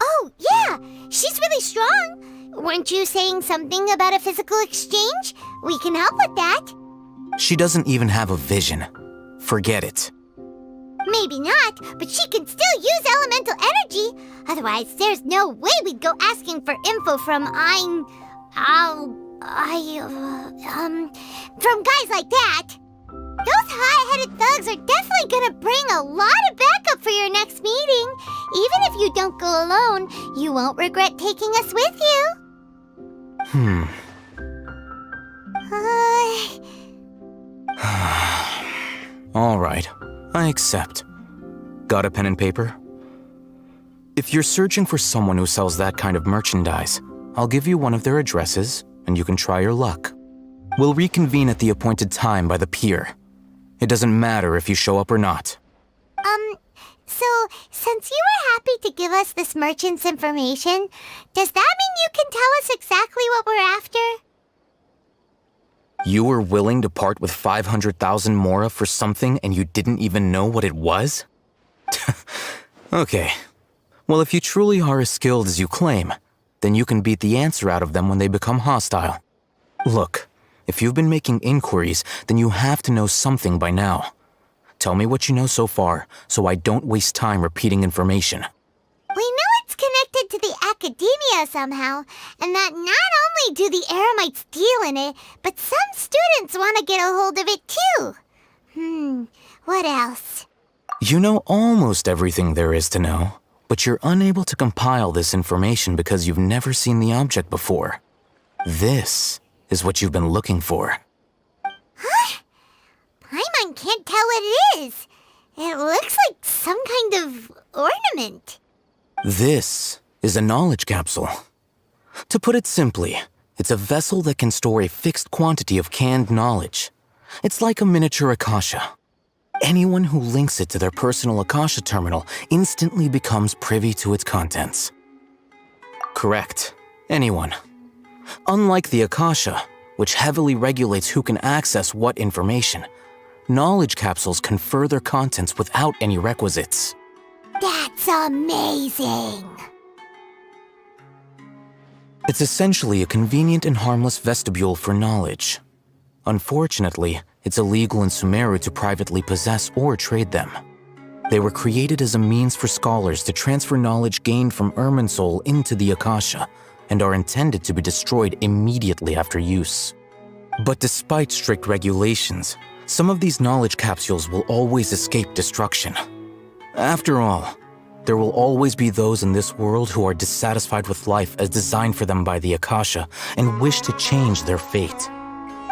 Oh, yeah! She's really strong! Weren't you saying something about a physical exchange? We can help with that. She doesn't even have a vision. Forget it. Maybe not, but she can still use elemental energy. Otherwise, there's no way we'd go asking for info from from guys like that. Those hot-headed thugs are definitely gonna bring a lot of backup for your next meeting. Even if you don't go alone, you won't regret taking us with you. All right, I accept. Got a pen and paper? If you're searching for someone who sells that kind of merchandise, I'll give you one of their addresses, and you can try your luck. We'll reconvene at the appointed time by the pier. It doesn't matter if you show up or not. So, since you were happy to give us this merchant's information, does that mean you can tell us exactly what we're after? You were willing to part with 500,000 Mora for something and you didn't even know what it was? Okay. Well, if you truly are as skilled as you claim, then you can beat the answer out of them when they become hostile. Look, if you've been making inquiries, then you have to know something by now. Tell me what you know so far, so I don't waste time repeating information. We know it's connected to the academia somehow, and that not only do the Eremites deal in it, but some students want to get a hold of it too. What else? You know almost everything there is to know, but you're unable to compile this information because you've never seen the object before. This is what you've been looking for. Huh? can't tell what it is. It looks like some kind of ornament. This is a knowledge capsule. To put it simply, it's a vessel that can store a fixed quantity of canned knowledge. It's like a miniature Akasha. Anyone who links it to their personal Akasha terminal instantly becomes privy to its contents. Correct. Anyone. Unlike the Akasha, which heavily regulates who can access what information, knowledge capsules confer their contents without any requisites. That's amazing! It's essentially a convenient and harmless vestibule for knowledge. Unfortunately, it's illegal in Sumeru to privately possess or trade them. They were created as a means for scholars to transfer knowledge gained from Irminsul into the Akasha, and are intended to be destroyed immediately after use. But despite strict regulations, some of these knowledge capsules will always escape destruction. After all, there will always be those in this world who are dissatisfied with life as designed for them by the Akasha and wish to change their fate.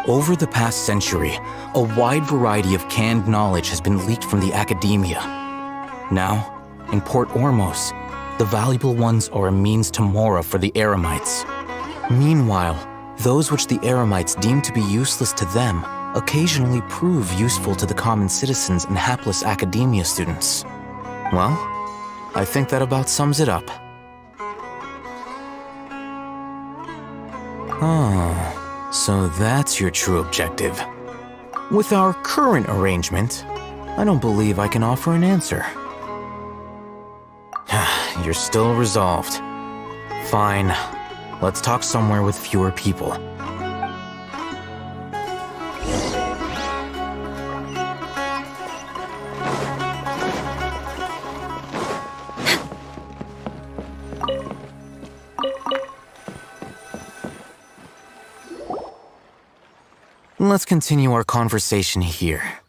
Over the past century, a wide variety of canned knowledge has been leaked from the academia. Now, in Port Ormos, the valuable ones are a means to Mora for the Eremites. Meanwhile, those which the Eremites deem to be useless to them occasionally prove useful to the common citizens and hapless academia students. Well, I think that about sums it up. Oh, so that's your true objective. With our current arrangement, I don't believe I can offer an answer. You're still resolved. Fine. Let's talk somewhere with fewer people. Let's continue our conversation here.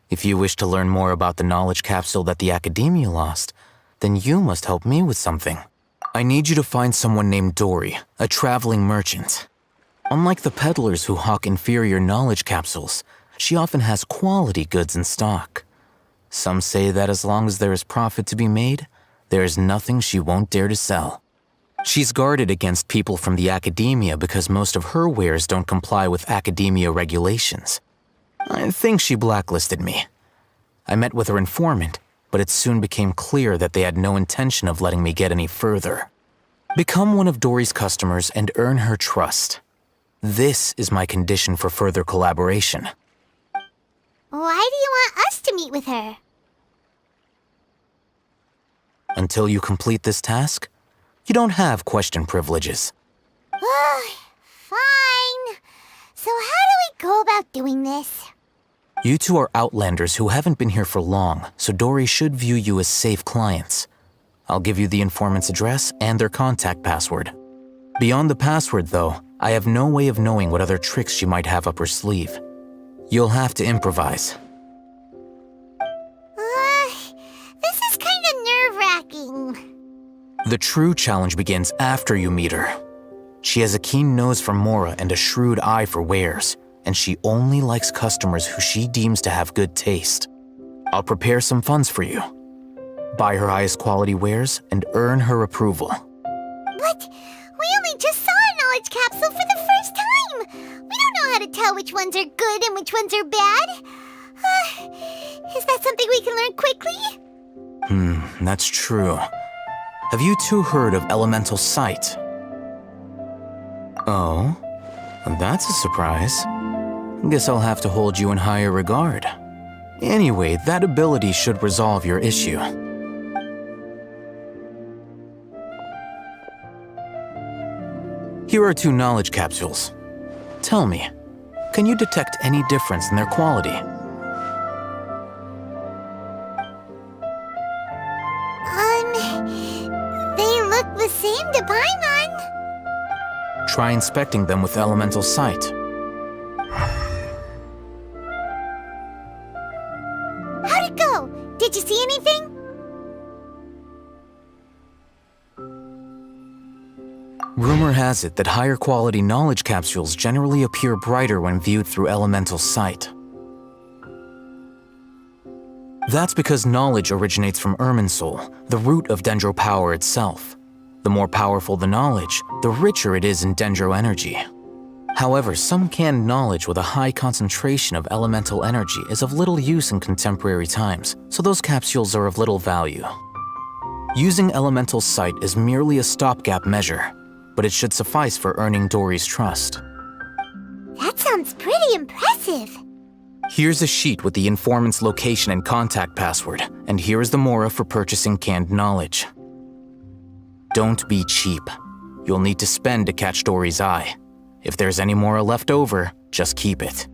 If you wish to learn more about the knowledge capsule that the Academia lost, then you must help me with something. I need you to find someone named Dory, a traveling merchant. Unlike the peddlers who hawk inferior knowledge capsules, she often has quality goods in stock. Some say that as long as there is profit to be made, there is nothing she won't dare to sell. She's guarded against people from the Academia because most of her wares don't comply with Academia regulations. I think she blacklisted me. I met with her informant, but it soon became clear that they had no intention of letting me get any further. Become one of Dory's customers and earn her trust. This is my condition for further collaboration. Why do you want us to meet with her? Until you complete this task, you don't have question privileges. Fine. So how do we go about doing this? You two are outlanders who haven't been here for long, so Dory should view you as safe clients. I'll give you the informant's address and their contact password. Beyond the password, though, I have no way of knowing what other tricks she might have up her sleeve. You'll have to improvise. This is kind of nerve-wracking. The true challenge begins after you meet her. She has a keen nose for Mora and a shrewd eye for wares, and she only likes customers who she deems to have good taste. I'll prepare some funds for you. Buy her highest quality wares and earn her approval. But we only just saw a knowledge capsule for the first time. We don't know how to tell which ones are good and which ones are bad. Is that something we can learn quickly? That's true. Have you two heard of elemental sight? Oh, that's a surprise. Guess I'll have to hold you in higher regard. Anyway, that ability should resolve your issue. Here are 2 knowledge capsules. Tell me, can you detect any difference in their quality? They look the same to Paimon. Try inspecting them with elemental sight. How'd it go? Did you see anything? Rumor has it that higher quality knowledge capsules generally appear brighter when viewed through elemental sight. That's because knowledge originates from Irminsul, the root of Dendro power itself. The more powerful the knowledge, the richer it is in Dendro energy. However, some canned knowledge with a high concentration of elemental energy is of little use in contemporary times, so those capsules are of little value. Using elemental sight is merely a stopgap measure, but it should suffice for earning Dory's trust. That sounds pretty impressive. Here's a sheet with the informant's location and contact password, and here is the mora for purchasing canned knowledge. Don't be cheap. You'll need to spend to catch Dory's eye. If there's any mora left over, just keep it.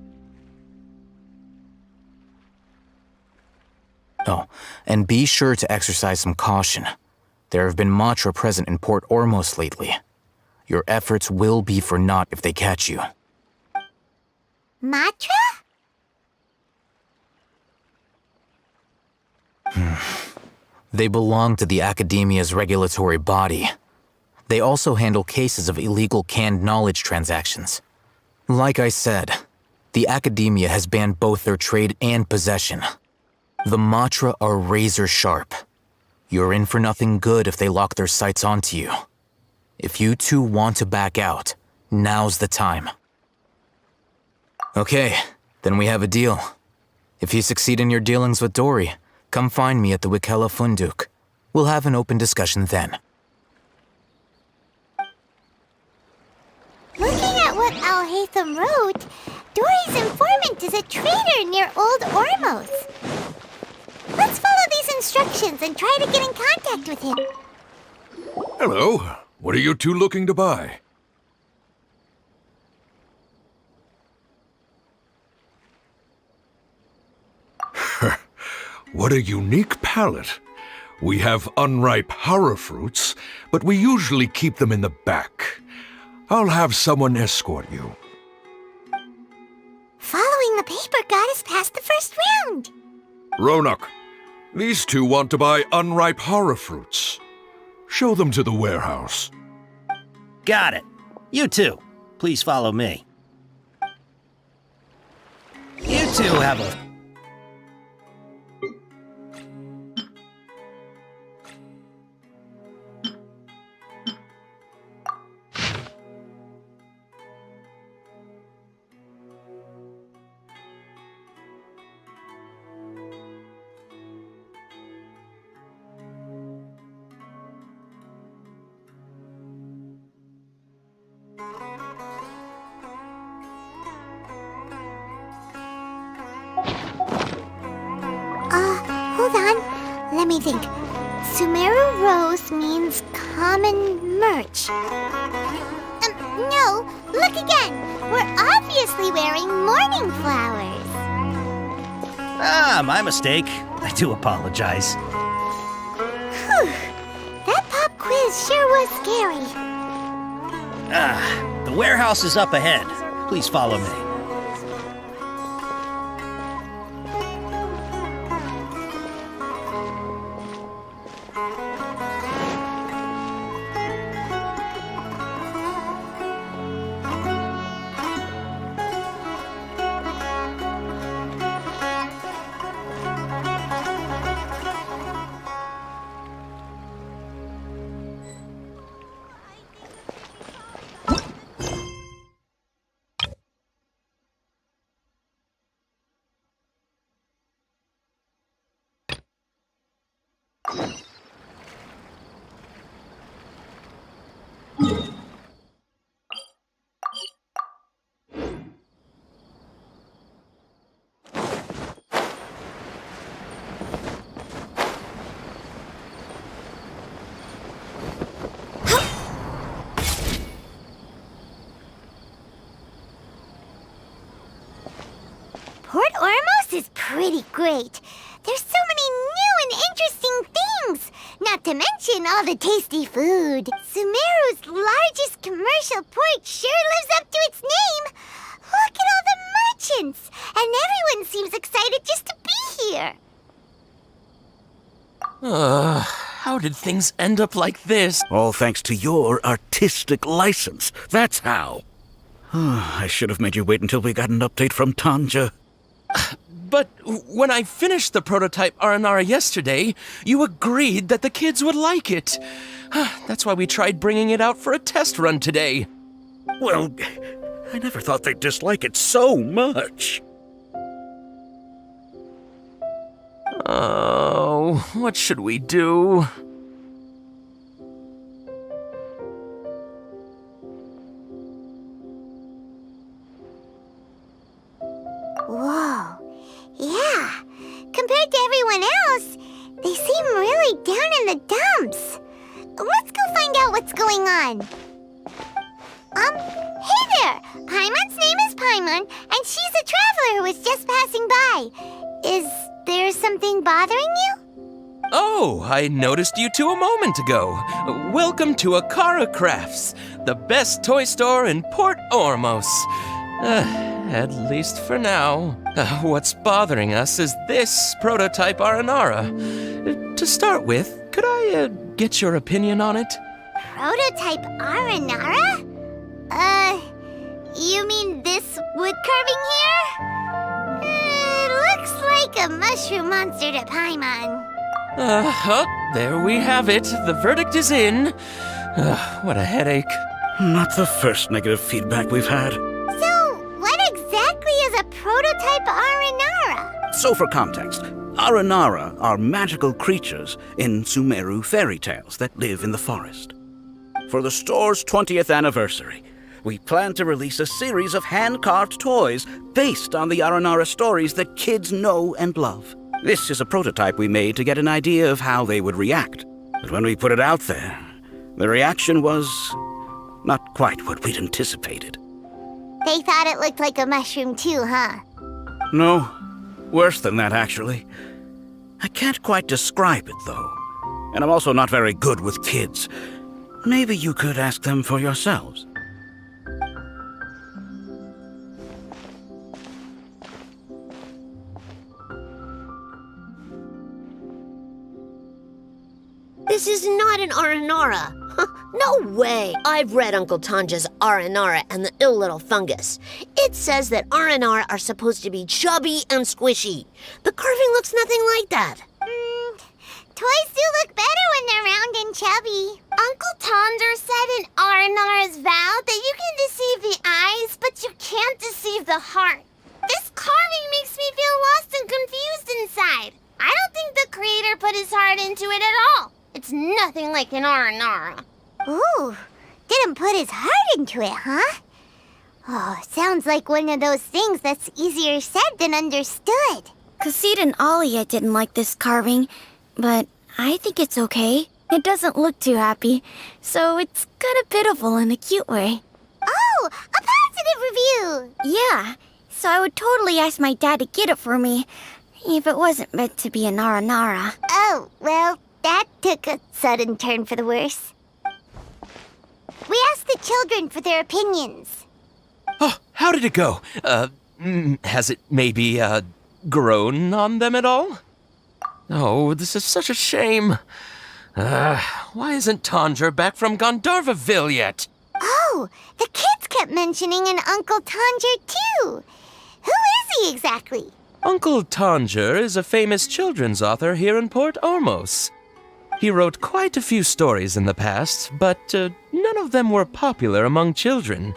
Oh, and be sure to exercise some caution. There have been Matra present in Port Ormos lately. Your efforts will be for naught if they catch you. Matra? They belong to the Academia's regulatory body. They also handle cases of illegal canned knowledge transactions. Like I said, the Academia has banned both their trade and possession. The Matra are razor sharp. You're in for nothing good if they lock their sights onto you. If you two want to back out, now's the time. Okay, then we have a deal. If you succeed in your dealings with Dory, come find me at the Wikela Funduk. We'll have an open discussion then. Looking at what Al-Haytham wrote, Dory's informant is a trader near Old Ormos. Let's follow these instructions and try to get in contact with him. Hello. What are you two looking to buy? What a unique palate. We have unripe hara fruits, but we usually keep them in the back. I'll have someone escort you. Following the paper got us past the first round. Ronak, these two want to buy unripe hara fruits. Show them to the warehouse. Got it. You two, please follow me. You two have a... Hold on. Let me think. Sumeru Rose means common merch. No, look again. We're obviously wearing morning flowers. Ah, my mistake. I do apologize. Whew. That pop quiz sure was scary. Ah, the warehouse is up ahead. Please follow me. Port Ormos is pretty great. There's so many new and interesting things, not to mention all the tasty food. Sumeru's largest commercial port sure lives up to its name. Look at all the merchants, and everyone seems excited just to be here. How did things end up like this? All thanks to your artistic license. That's how. I should have made you wait until we got an update from Tanja. but when I finished the prototype Aranara yesterday, you agreed that the kids would like it. That's why we tried bringing it out for a test run today. Well, I never thought they'd dislike it so much. Oh, what should we do? Whoa. Yeah. Compared to everyone else, they seem really down in the dumps. Let's go find out what's going on. Hey there! Paimon's name is Paimon, and she's a traveler who was just passing by. Is there something bothering you? Oh, I noticed you two a moment ago. Welcome to Akara Crafts, the best toy store in Port Ormos. At least for now. What's bothering us is this prototype Aranara. To start with, could I get your opinion on it? Prototype Aranara? You mean this wood carving here? It looks like a mushroom monster to Paimon. There we have it. The verdict is in. What a headache. Not the first negative feedback we've had. So, what exactly is a prototype Aranara? So for context, Aranara are magical creatures in Sumeru fairy tales that live in the forest. For the store's 20th anniversary, we plan to release a series of hand-carved toys based on the Aranara stories that kids know and love. This is a prototype we made to get an idea of how they would react. But when we put it out there, the reaction was not quite what we'd anticipated. They thought it looked like a mushroom too, huh? No, worse than that, actually. I can't quite describe it, though. And I'm also not very good with kids. Maybe you could ask them for yourselves. This is not an Aranara. No way! I've read Uncle Tanja's Aranara and the Ill Little Fungus. It says that Aranara are supposed to be chubby and squishy. The carving looks nothing like that. Toys do look better when they're round and chubby. Uncle Tonder said in Aranara's vow that you can deceive the eyes, but you can't deceive the heart. This carving makes me feel lost and confused inside. I don't think the creator put his heart into it at all. It's nothing like an Aranara. Ooh, didn't put his heart into it, huh? Oh, sounds like one of those things that's easier said than understood. Kassid and Alia didn't like this carving, but I think it's okay. It doesn't look too happy, so it's kind of pitiful in a cute way. Oh, a positive review! Yeah, so I would totally ask my dad to get it for me, if it wasn't meant to be an Aranara. Oh, well, that took a sudden turn for the worse. We asked the children for their opinions. Oh, how did it go? Has it maybe, grown on them at all? Oh, this is such a shame. Why isn't Tanja back from Gandharvaville yet? Oh, the kids kept mentioning an Uncle Tanger, too. Who is he exactly? Uncle Tanger is a famous children's author here in Port Ormos. He wrote quite a few stories in the past, but none of them were popular among children.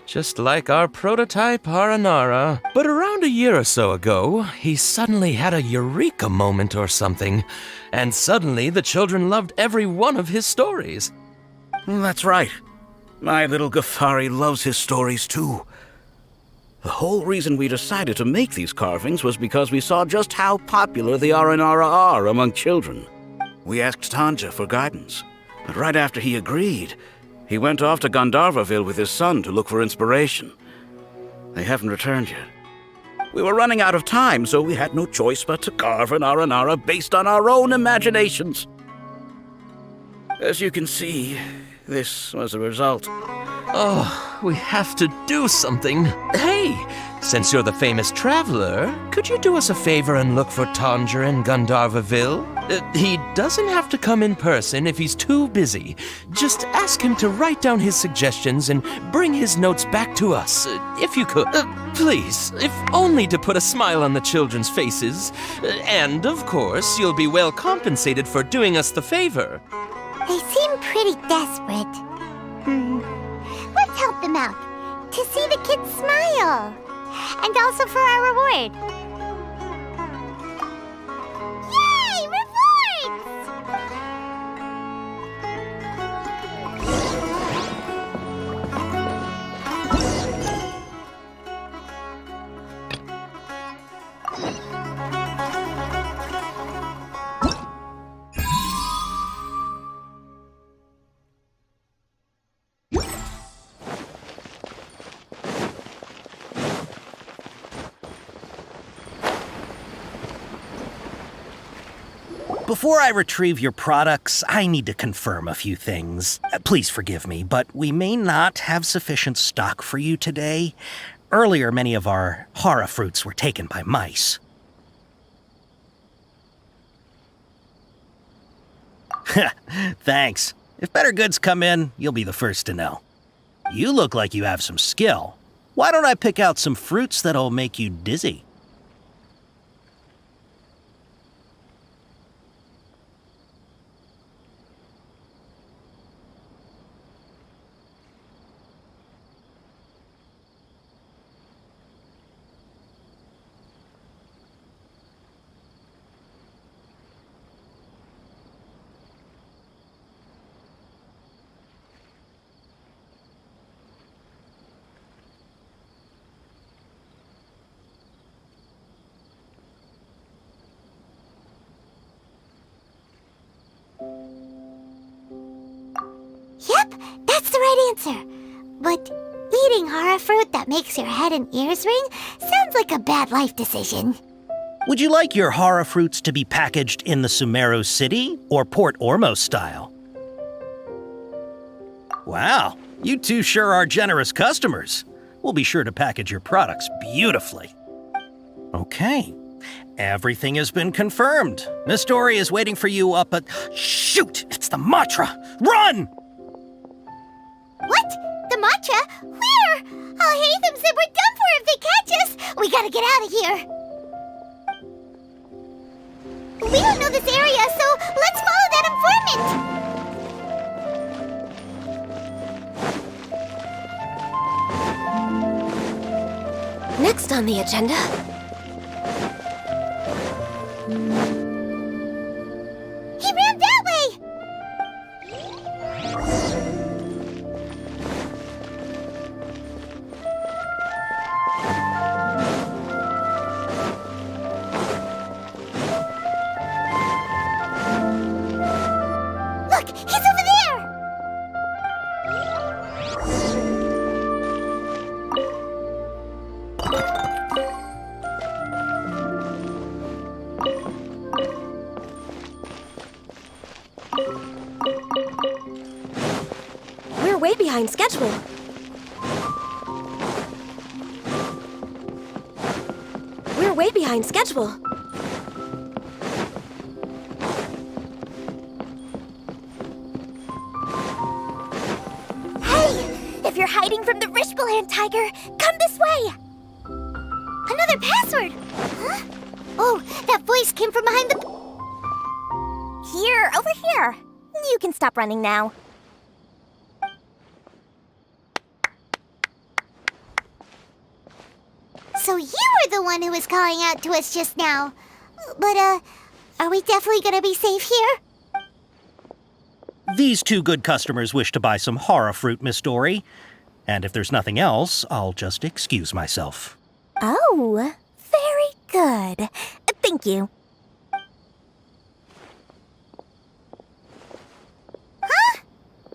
Just like our prototype Aranara. But around a year or so ago, he suddenly had a eureka moment or something, and suddenly the children loved every one of his stories. That's right. My little Ghaffari loves his stories too. The whole reason we decided to make these carvings was because we saw just how popular the Aranara are among children. We asked Tanja for guidance, but right after he agreed, he went off to Gandharvaville with his son to look for inspiration. They haven't returned yet. We were running out of time, so we had no choice but to carve an Aranara based on our own imaginations. As you can see, this was the result. Oh, we have to do something. Hey, Since you're the famous traveler, could you do us a favor and look for Tanger in Gandharvaville? He doesn't have to come in person if he's too busy. Just ask him to write down his suggestions and bring his notes back to us, if you could. Please, if only to put a smile on the children's faces. And, of course, you'll be well compensated for doing us the favor. They seem pretty desperate. Let's help them out. To see the kids smile. And also for our reward. Yay! Rewards! Before I retrieve your products, I need to confirm a few things. Please forgive me, but we may not have sufficient stock for you today. Earlier, many of our hara fruits were taken by mice. Thanks. If better goods come in, you'll be the first to know. You look like you have some skill. Why don't I pick out some fruits that'll make you dizzy? Yep, that's the right answer. But eating hara fruit that makes your head and ears ring sounds like a bad life decision. Would you like your hara fruits to be packaged in the Sumeru City or Port Ormos style? Wow, you two sure are generous customers. We'll be sure to package your products beautifully. Okay, everything has been confirmed. Miss Dory is waiting for you up at... Shoot, it's the Matra! Run! What? The matcha? Where? Hatham said we're done for if they catch us. We gotta get out of here. We don't know this area, so let's follow that informant. Next on the agenda. He ran that way! Look, he's over there! We're way behind schedule. We're way behind schedule. Hey! If you're hiding from the Rishbaland tiger, come this way! Another password! Huh? Oh, that voice came from behind the... Here, over here. You can stop running now. So you were the one who was calling out to us just now. But, are we definitely gonna be safe here? These two good customers wish to buy some hara fruit, Miss Dory. And if there's nothing else, I'll just excuse myself. Oh, very good. Thank you. Huh?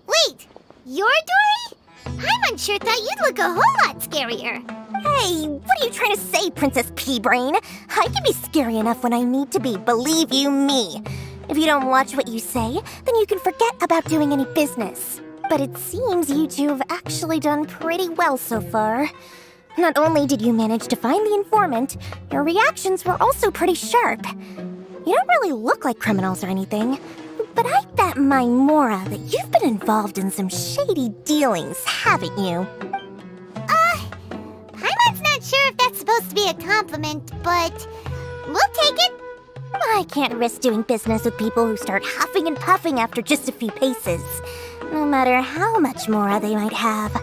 Wait, you're Dory? Paimon sure thought you'd look a whole lot scarier. Hey, what are you trying to say, Princess Pea-Brain? I can be scary enough when I need to be, believe you me. If you don't watch what you say, then you can forget about doing any business. But it seems you two have actually done pretty well so far. Not only did you manage to find the informant, your reactions were also pretty sharp. You don't really look like criminals or anything, but I bet my Mora that you've been involved in some shady dealings, haven't you? Paimon's not sure if that's supposed to be a compliment, but we'll take it. I can't risk doing business with people who start huffing and puffing after just a few paces, no matter how much Mora they might have.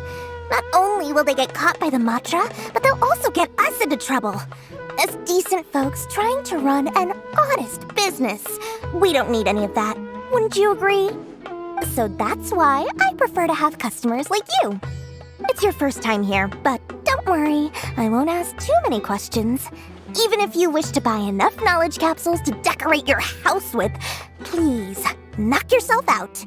Not only will they get caught by the Matra, but they'll also get us into trouble. As decent folks trying to run an honest business, we don't need any of that. Wouldn't you agree? So that's why I prefer to have customers like you. It's your first time here, but don't worry, I won't ask too many questions. Even if you wish to buy enough knowledge capsules to decorate your house with, please, knock yourself out.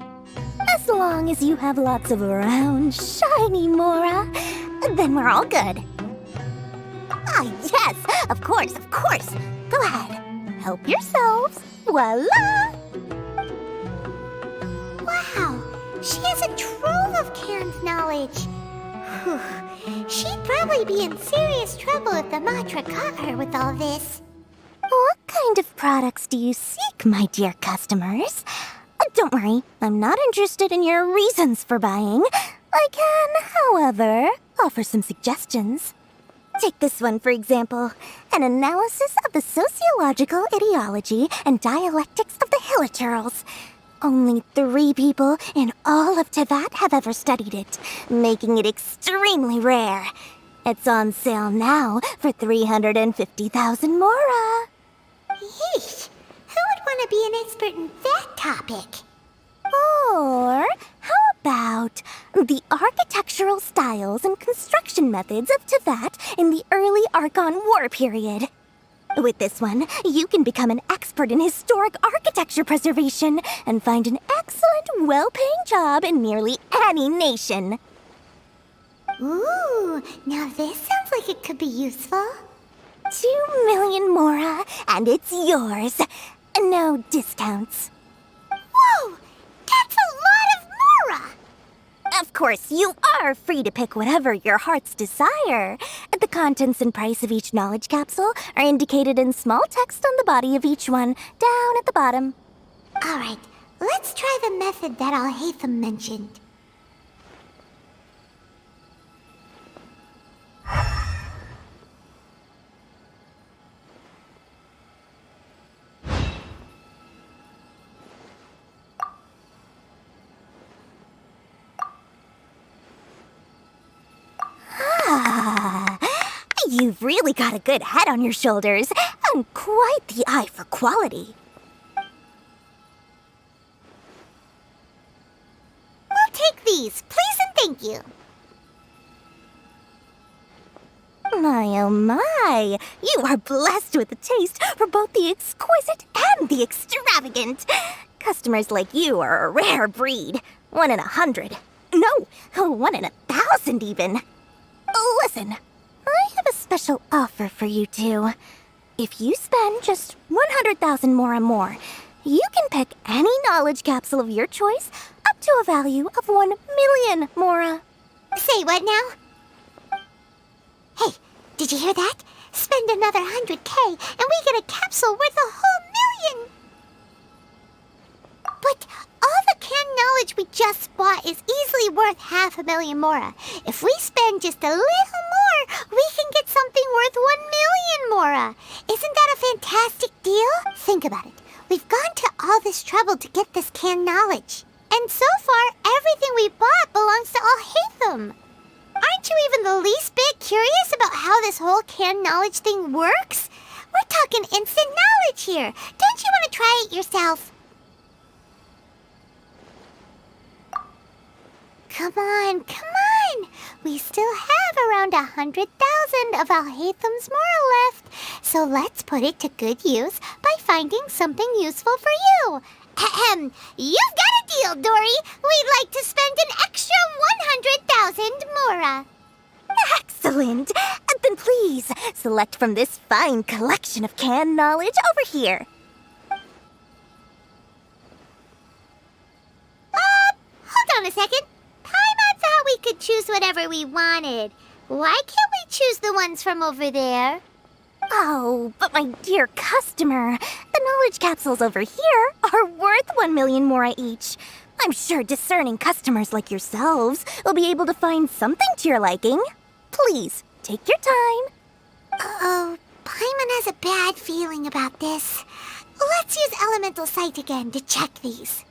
As long as you have lots of round, shiny Mora, then we're all good. Ah, yes, of course, of course. Go ahead, help yourselves. Voila! Wow, she has a trove of canned knowledge. Whew. She'd probably be in serious trouble if the Matra caught her with all this. What kind of products do you seek, my dear customers? Don't worry, I'm not interested in your reasons for buying. I can, however, offer some suggestions. Take this one, for example. An analysis of the sociological ideology and dialectics of the Hilichurls. Only 3 people in all of Teyvat have ever studied it, making it extremely rare. It's on sale now for 350,000 Mora. Yeesh, who would want to be an expert in that topic? Or how about the architectural styles and construction methods of Teyvat in the early Archon War period? With this one, you can become an expert in historic architecture preservation and find an excellent, well-paying job in nearly any nation. Ooh, now this sounds like it could be useful. 2 million Mora, and it's yours. No discounts. Whoa! That's a lot of Mora! Of course, you are free to pick whatever your heart's desire. The contents and price of each knowledge capsule are indicated in small text on the body of each one, down at the bottom. Alright, let's try the method that Alhaitham mentioned. You've really got a good head on your shoulders, and quite the eye for quality. We'll take these, please and thank you. My oh my, you are blessed with a taste for both the exquisite and the extravagant. Customers like you are a rare breed. 1 in 100. No, 1 in 1,000 even. Listen, I have a special offer for you two. If you spend just 100,000 more, you can pick any knowledge capsule of your choice up to a value of 1 million Mora. Say what now? Hey, did you hear that? Spend another 100K and we get a capsule worth a whole million! But all the canned knowledge we just bought is easily worth 500,000 Mora. If we spend just a little more, we can get something worth 1 million Mora. Isn't that a fantastic deal? Think about it. We've gone to all this trouble to get this canned knowledge. And so far, everything we bought belongs to Alhaitham. Aren't you even the least bit curious about how this whole canned knowledge thing works? We're talking instant knowledge here. Don't you want to try it yourself? Come on, come on! We still have around 100,000 of Alhaitham's Mora left, so let's put it to good use by finding something useful for you. Ahem, you've got a deal, Dory! We'd like to spend an extra 100,000 Mora. Excellent! Then please, select from this fine collection of canned knowledge over here. Hold on a second. Paimon thought we could choose whatever we wanted. Why can't we choose the ones from over there. Oh, but my dear customer, the knowledge capsules over here are worth 1 million mora each. I'm sure discerning customers like yourselves will be able to find something to your liking. Please, take your time. Oh, Paimon has a bad feeling about this. Let's use Elemental Sight again to check these.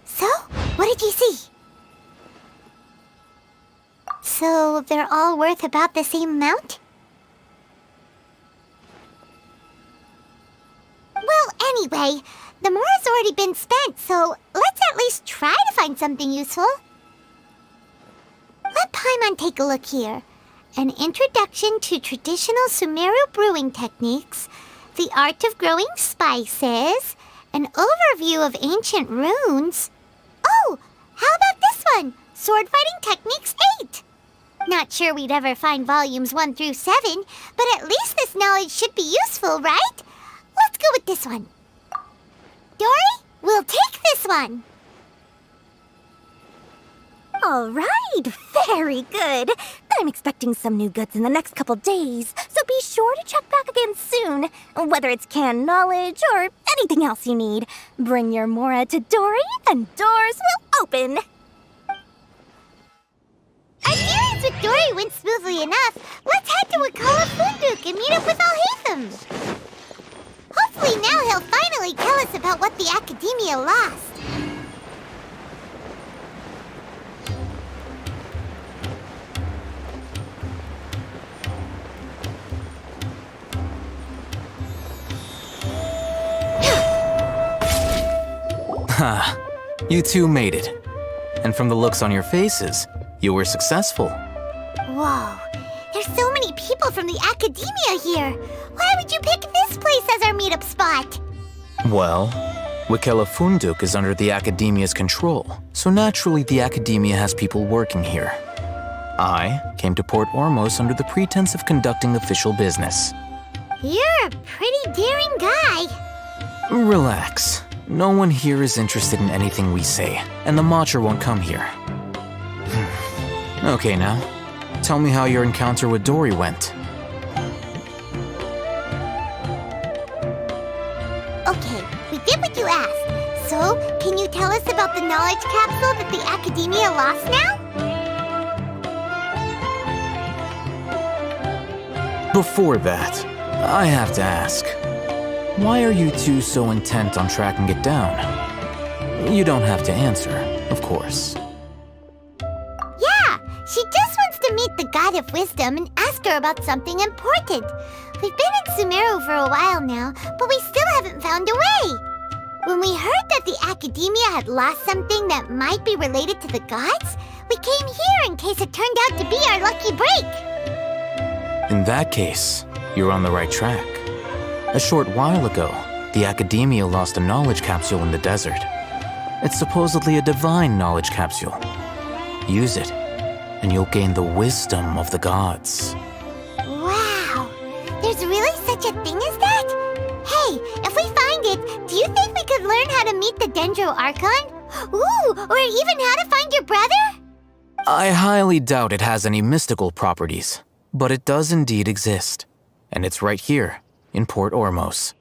So, what did you see? So, they're all worth about the same amount? Well, anyway, the mora's already been spent, so let's at least try to find something useful. Let Paimon take a look here. An introduction to traditional Sumeru brewing techniques, the art of growing spices, an overview of ancient runes. Oh, how about this one? Sword Fighting Techniques 8. Not sure we'd ever find volumes 1 through 7, but at least this knowledge should be useful, right? Let's go with this one. Dory, we'll take this one. All right, very good. I'm expecting some new goods in the next couple days, so be sure to check back again soon. Whether it's canned knowledge or anything else you need, bring your mora to Dory and doors will open. Our dealings with Dory went smoothly enough. Let's head to Wakala Funduk and meet up with Alhaitham. Hopefully now he'll finally tell us about what the Academia lost. Ha, you two made it. And from the looks on your faces, you were successful. Whoa, there's so many people from the Academia here. Why would you pick this place as our meetup spot? Well, Wakela Funduk is under the Academia's control, so naturally the Academia has people working here. I came to Port Ormos under the pretense of conducting official business. You're a pretty daring guy. Relax. No one here is interested in anything we say, and the Matcher won't come here. Okay now, tell me how your encounter with Dory went. Okay, we did what you asked. So, can you tell us about the knowledge capsule that the Academia lost now? Before that, I have to ask, why are you two so intent on tracking it down? You don't have to answer, of course. Yeah, she just wants to meet the God of Wisdom and ask her about something important. We've been in Sumeru for a while now, but we still haven't found a way. When we heard that the Academia had lost something that might be related to the gods, we came here in case it turned out to be our lucky break. In that case, you're on the right track. A short while ago, the Academia lost a knowledge capsule in the desert. It's supposedly a divine knowledge capsule. Use it, and you'll gain the wisdom of the gods. Wow, there's really such a thing as that? Hey, if we find it, do you think we could learn how to meet the Dendro Archon? Ooh, or even how to find your brother? I highly doubt it has any mystical properties, but it does indeed exist. And it's right here, in Port Ormos.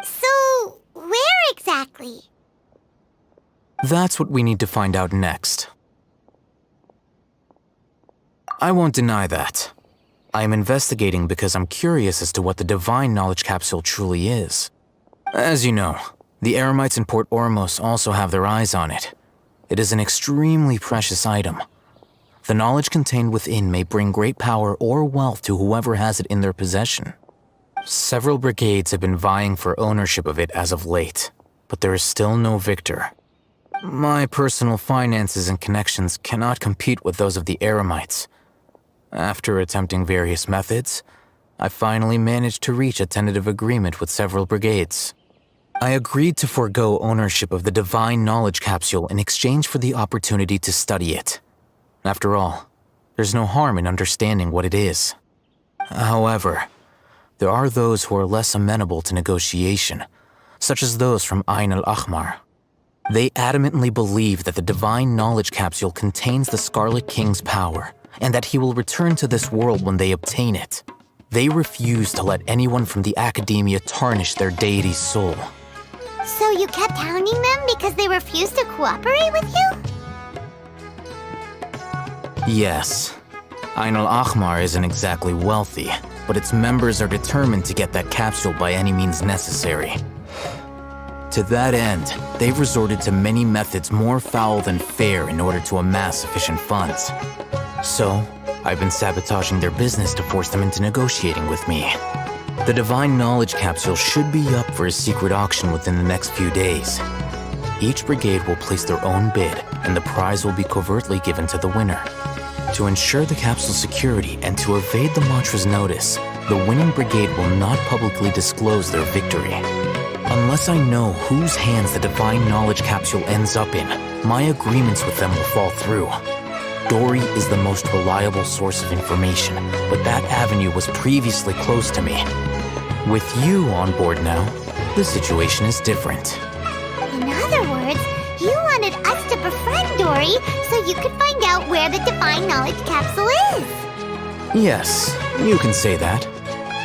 So, where exactly? That's what we need to find out next. I won't deny that. I am investigating because I'm curious as to what the divine knowledge capsule truly is. As you know, the Eremites in Port Ormos also have their eyes on it. It is an extremely precious item. The knowledge contained within may bring great power or wealth to whoever has it in their possession. Several brigades have been vying for ownership of it as of late, but there is still no victor. My personal finances and connections cannot compete with those of the Eremites. After attempting various methods, I finally managed to reach a tentative agreement with several brigades. I agreed to forego ownership of the divine knowledge capsule in exchange for the opportunity to study it. After all, there's no harm in understanding what it is. However, there are those who are less amenable to negotiation, such as those from Ain al-Ahmar. They adamantly believe that the Divine Knowledge Capsule contains the Scarlet King's power, and that he will return to this world when they obtain it. They refuse to let anyone from the Academia tarnish their deity's soul. So you kept hounding them because they refused to cooperate with you? Yes. Ain al-Ahmar isn't exactly wealthy, but its members are determined to get that capsule by any means necessary. To that end, they've resorted to many methods more foul than fair in order to amass sufficient funds. So, I've been sabotaging their business to force them into negotiating with me. The Divine Knowledge Capsule should be up for a secret auction within the next few days. Each brigade will place their own bid, and the prize will be covertly given to the winner. To ensure the capsule's security and to evade the Mantra's notice, the winning brigade will not publicly disclose their victory. Unless I know whose hands the Divine Knowledge Capsule ends up in, my agreements with them will fall through. Dory is the most reliable source of information, but that avenue was previously closed to me. With you on board now, the situation is different. In other words, you wanted us to befriend Dory so you could find out where the Divine Knowledge Capsule is. Yes, you can say that.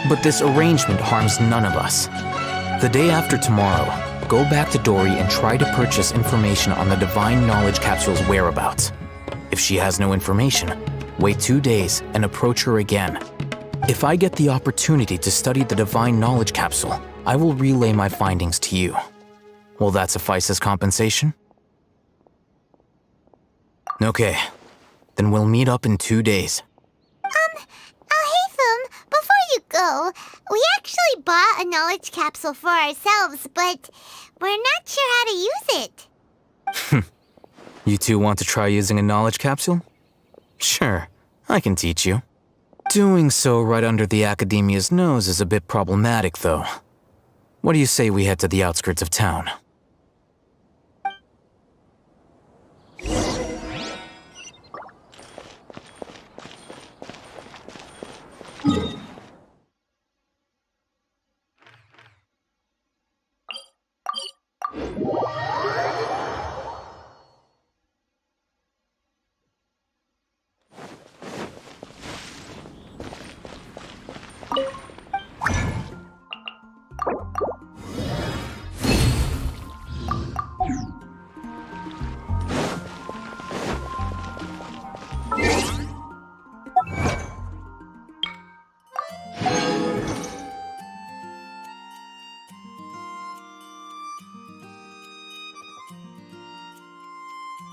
But this arrangement harms none of us. The day after tomorrow, go back to Dory and try to purchase information on the Divine Knowledge Capsule's whereabouts. If she has no information, wait 2 days and approach her again. If I get the opportunity to study the Divine Knowledge Capsule, I will relay my findings to you. Will that suffice as compensation? Okay, then we'll meet up in 2 days. Haytham, before you go, we actually bought a knowledge capsule for ourselves, but we're not sure how to use it. You two want to try using a knowledge capsule? Sure, I can teach you. Doing so right under the Academia's nose is a bit problematic, though. What do you say we head to the outskirts of town?